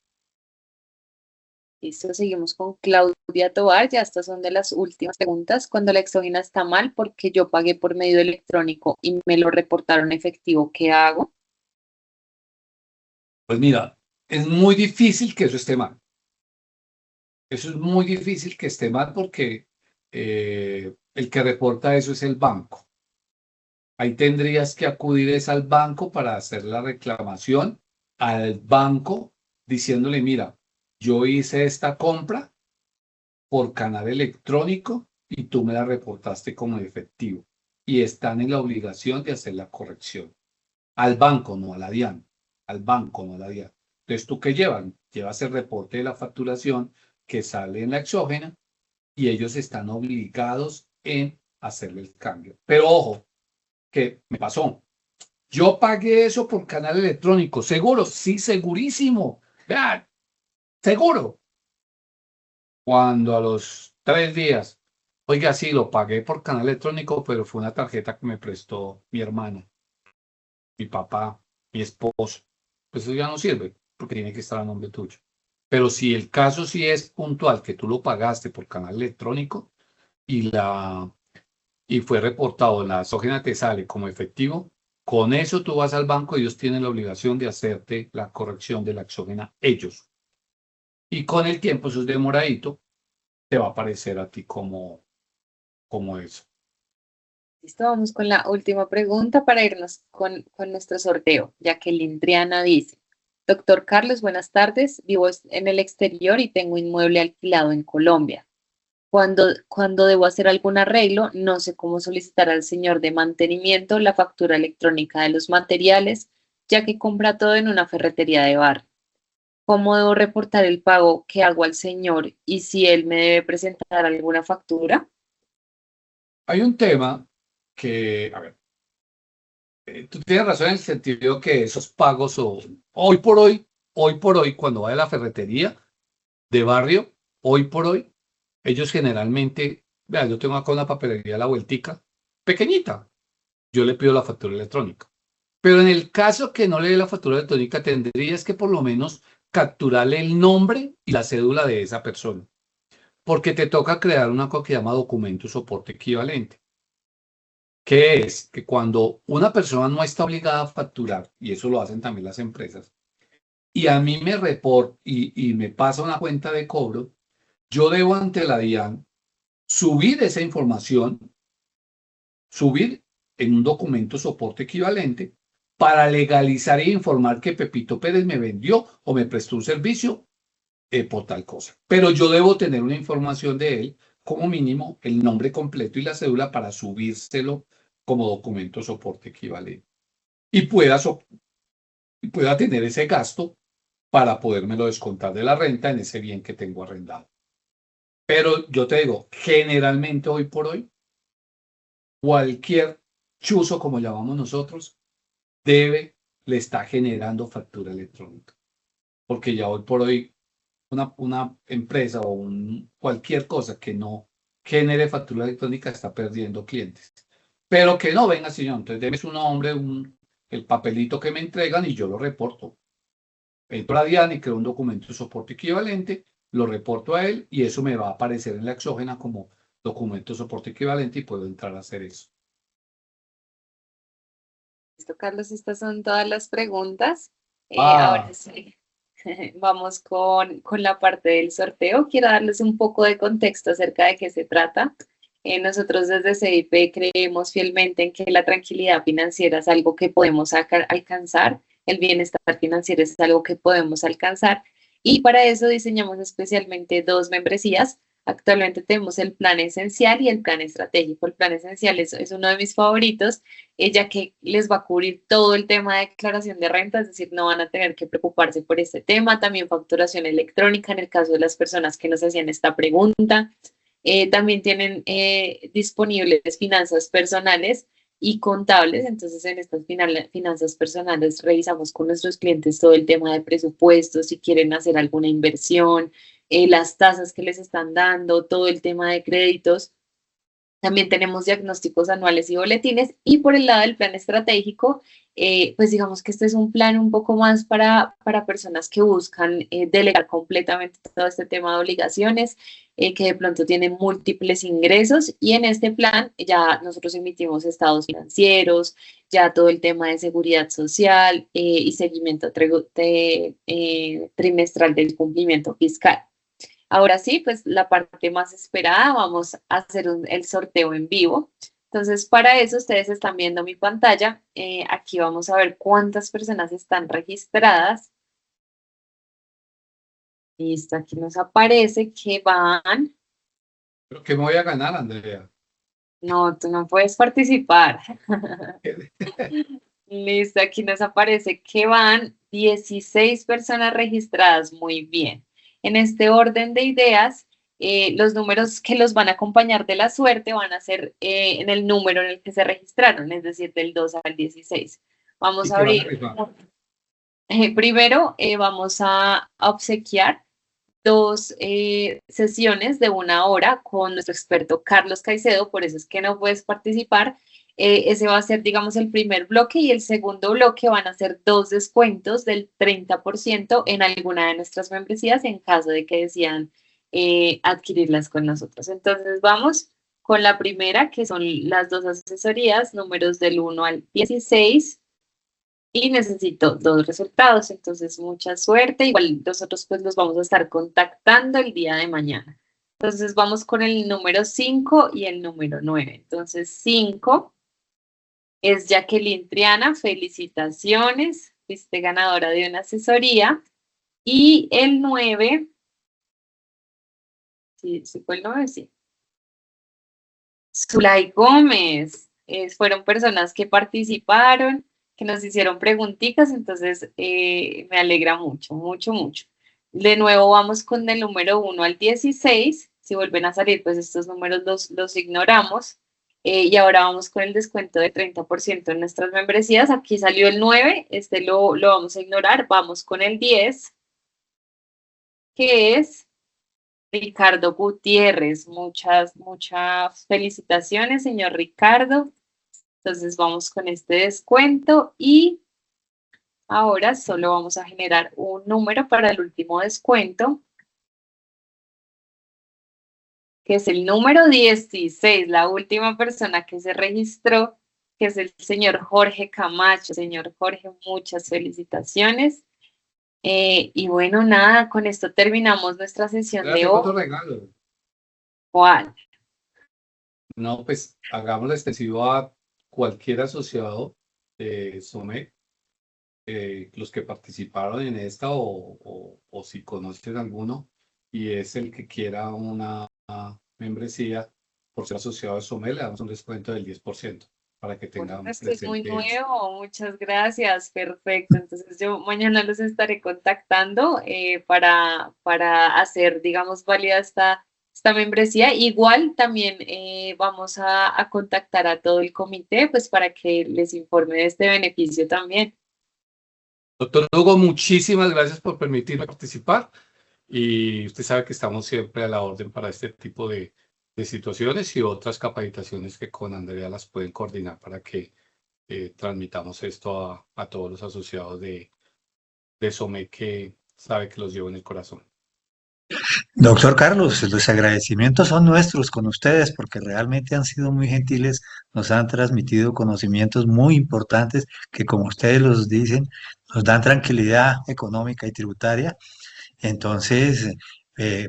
Listo, seguimos con Claudia Tovar. Ya estas son de las últimas preguntas. Cuando la exógena está mal porque yo pagué por medio electrónico y me lo reportaron efectivo, ¿qué hago? Pues mira, es muy difícil que eso esté mal. Eso es muy difícil que esté mal porque el que reporta eso es el banco. Ahí tendrías que acudir al banco para hacer la reclamación al banco diciéndole, mira, yo hice esta compra por canal electrónico y tú me la reportaste como efectivo y están en la obligación de hacer la corrección. Al banco, no a la DIAN. Al banco, no a la DIAN. Entonces, ¿tú qué llevan? Llevas el reporte de la facturación que sale en la exógena y ellos están obligados en hacerle el cambio. Pero ojo, que me pasó. Yo pagué eso por canal electrónico. ¿Seguro? Sí, segurísimo. Vean, seguro. Cuando a los 3 días, oiga, sí, lo pagué por canal electrónico, pero fue una tarjeta que me prestó mi hermano, mi papá, mi esposo. Pues eso ya no sirve, porque tiene que estar a nombre tuyo. Pero si el caso sí es puntual, que tú lo pagaste por canal electrónico y fue reportado en la exógena te sale como efectivo, con eso tú vas al banco y ellos tienen la obligación de hacerte la corrección de la exógena ellos. Y con el tiempo, eso es demoradito, te va a aparecer a ti como eso. Listo, vamos con la última pregunta para irnos con nuestro sorteo. Jacqueline Triana dice, doctor Carlos, buenas tardes. Vivo en el exterior y tengo inmueble alquilado en Colombia. Cuando debo hacer algún arreglo, no sé cómo solicitar al señor de mantenimiento la factura electrónica de los materiales, ya que compra todo en una ferretería de barrio. ¿Cómo debo reportar el pago que hago al señor y si él me debe presentar alguna factura? Hay un tema que, a ver, tú tienes razón en el sentido que esos pagos hoy por hoy, cuando va a la ferretería de barrio, hoy por hoy, ellos generalmente, vea, yo tengo acá una papelería a la vueltica, pequeñita, yo le pido la factura electrónica. Pero en el caso que no le dé la factura electrónica, tendrías que por lo menos capturarle el nombre y la cédula de esa persona, porque te toca crear una cosa que llama documento soporte equivalente, que es que cuando una persona no está obligada a facturar, y eso lo hacen también las empresas, y a mí me reporta y me pasa una cuenta de cobro, yo debo ante la DIAN subir esa información, subir en un documento soporte equivalente para legalizar e informar que Pepito Pérez me vendió o me prestó un servicio por tal cosa. Pero yo debo tener una información de él, como mínimo el nombre completo y la cédula para subírselo como documento soporte equivalente. Y pueda tener ese gasto para podérmelo descontar de la renta en ese bien que tengo arrendado. Pero yo te digo, generalmente hoy por hoy, cualquier chuzo, como llamamos nosotros, le está generando factura electrónica. Porque ya hoy por hoy, una empresa o cualquier cosa que no genere factura electrónica está perdiendo clientes. Pero que no venga, señor, entonces deme su nombre, el papelito que me entregan y yo lo reporto. Entro a Diana y creo un documento de soporte equivalente, lo reporto a él y eso me va a aparecer en la exógena como documento de soporte equivalente y puedo entrar a hacer eso. Listo, Carlos, estas son todas las preguntas. Ahora sí, vamos con la parte del sorteo. Quiero darles un poco de contexto acerca de qué se trata. Nosotros desde CIP creemos fielmente en que la tranquilidad financiera es algo que podemos alcanzar, el bienestar financiero es algo que podemos alcanzar y para eso diseñamos especialmente dos membresías. Actualmente tenemos el plan esencial y el plan estratégico. El plan esencial es uno de mis favoritos, ya que les va a cubrir todo el tema de declaración de renta, es decir, no van a tener que preocuparse por este tema. También facturación electrónica en el caso de las personas que nos hacían esta pregunta. También tienen disponibles finanzas personales y contables. Entonces, en estas finanzas personales revisamos con nuestros clientes todo el tema de presupuestos, si quieren hacer alguna inversión, las tasas que les están dando, todo el tema de créditos. También tenemos diagnósticos anuales y boletines. Y por el lado del plan estratégico, pues digamos que este es un plan un poco más para personas que buscan delegar completamente todo este tema de obligaciones, que de pronto tienen múltiples ingresos. Y en este plan ya nosotros emitimos estados financieros, ya todo el tema de seguridad social y seguimiento trimestral del cumplimiento fiscal. Ahora sí, pues la parte más esperada, vamos a hacer el sorteo en vivo. Entonces, para eso ustedes están viendo mi pantalla. Aquí vamos a ver cuántas personas están registradas. Listo, aquí nos aparece que van. ¿Pero qué me voy a ganar, Andrea? No, tú no puedes participar. Listo, aquí nos aparece que van 16 personas registradas. Muy bien. En este orden de ideas, los números que los van a acompañar de la suerte van a ser en el número en el que se registraron, es decir, del 2 al 16. Vamos ¿Y a qué van a abrir. rifar? Primero, vamos a obsequiar dos sesiones de 1 hora con nuestro experto Carlos Caicedo, por eso es que no puedes participar. Ese va a ser, digamos, el primer bloque y el segundo bloque van a ser dos descuentos del 30% en alguna de nuestras membresías en caso de que decidan adquirirlas con nosotros. Entonces, vamos con la primera, que son las dos asesorías, números del 1 al 16 y necesito dos resultados. Entonces, mucha suerte. Igual nosotros pues los vamos a estar contactando el día de mañana. Entonces, vamos con el número 5 y el número 9. Entonces, 5 es Jacqueline Triana. Felicitaciones. Fuiste ganadora de una asesoría. Y el 9, ¿sí fue el 9? Sí. Zulay Gómez. Fueron personas que participaron, que nos hicieron preguntitas, entonces me alegra mucho, mucho, mucho. De nuevo vamos con el número 1 al 16. Si vuelven a salir, pues estos números los ignoramos. Y ahora vamos con el descuento de 30% en nuestras membresías. Aquí salió el 9, este lo vamos a ignorar. Vamos con el 10, que es Ricardo Gutiérrez. Muchas, muchas felicitaciones, señor Ricardo. Entonces vamos con este descuento y ahora solo vamos a generar un número para el último descuento, que es el número 16, la última persona que se registró, que es el señor Jorge Camacho. Señor Jorge, muchas felicitaciones. Y bueno, nada, con esto terminamos nuestra sesión de Otro hoy. regalo. ¿Cuál? No, pues hagámoslo extensivo a cualquier asociado de SOME, los que participaron en esta o si conocen alguno y es el que quiera una membresía por ser asociado de SOME, le damos un descuento del 10% para que Bueno, tengan esto es muy presente eso. nuevo, muchas gracias, perfecto. Entonces yo mañana los estaré contactando para hacer, digamos, válida esta membresía. Igual también vamos a contactar a todo el comité, pues para que les informe de este beneficio también. Doctor Hugo, muchísimas gracias por permitirme participar y usted sabe que estamos siempre a la orden para este tipo de situaciones y otras capacitaciones que con Andrea las pueden coordinar para que transmitamos esto a todos los asociados de SOME que sabe que los llevo en el corazón. Doctor Carlos, los agradecimientos son nuestros con ustedes porque realmente han sido muy gentiles, nos han transmitido conocimientos muy importantes que, como ustedes los dicen, nos dan tranquilidad económica y tributaria. Entonces,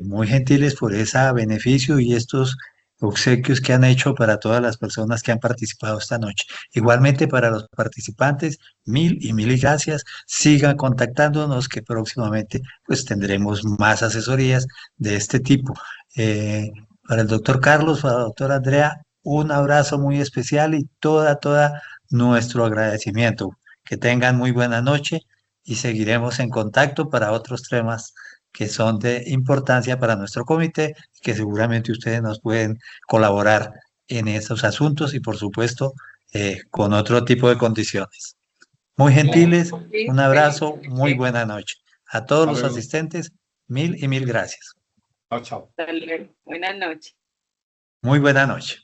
muy gentiles por ese beneficio y estos obsequios que han hecho para todas las personas que han participado esta noche. Igualmente para los participantes, mil y mil gracias. Sigan contactándonos que próximamente pues tendremos más asesorías de este tipo. Para el doctor Carlos, para la doctora Andrea, un abrazo muy especial y toda nuestro agradecimiento. Que tengan muy buena noche y seguiremos en contacto para otros temas que son de importancia para nuestro comité, que seguramente ustedes nos pueden colaborar en esos asuntos y por supuesto con otro tipo de condiciones. Muy gentiles, un abrazo, muy buena noche. A todos los asistentes, mil y mil gracias. Chao, chao. Hasta luego. Buenas noches. Muy buena noche.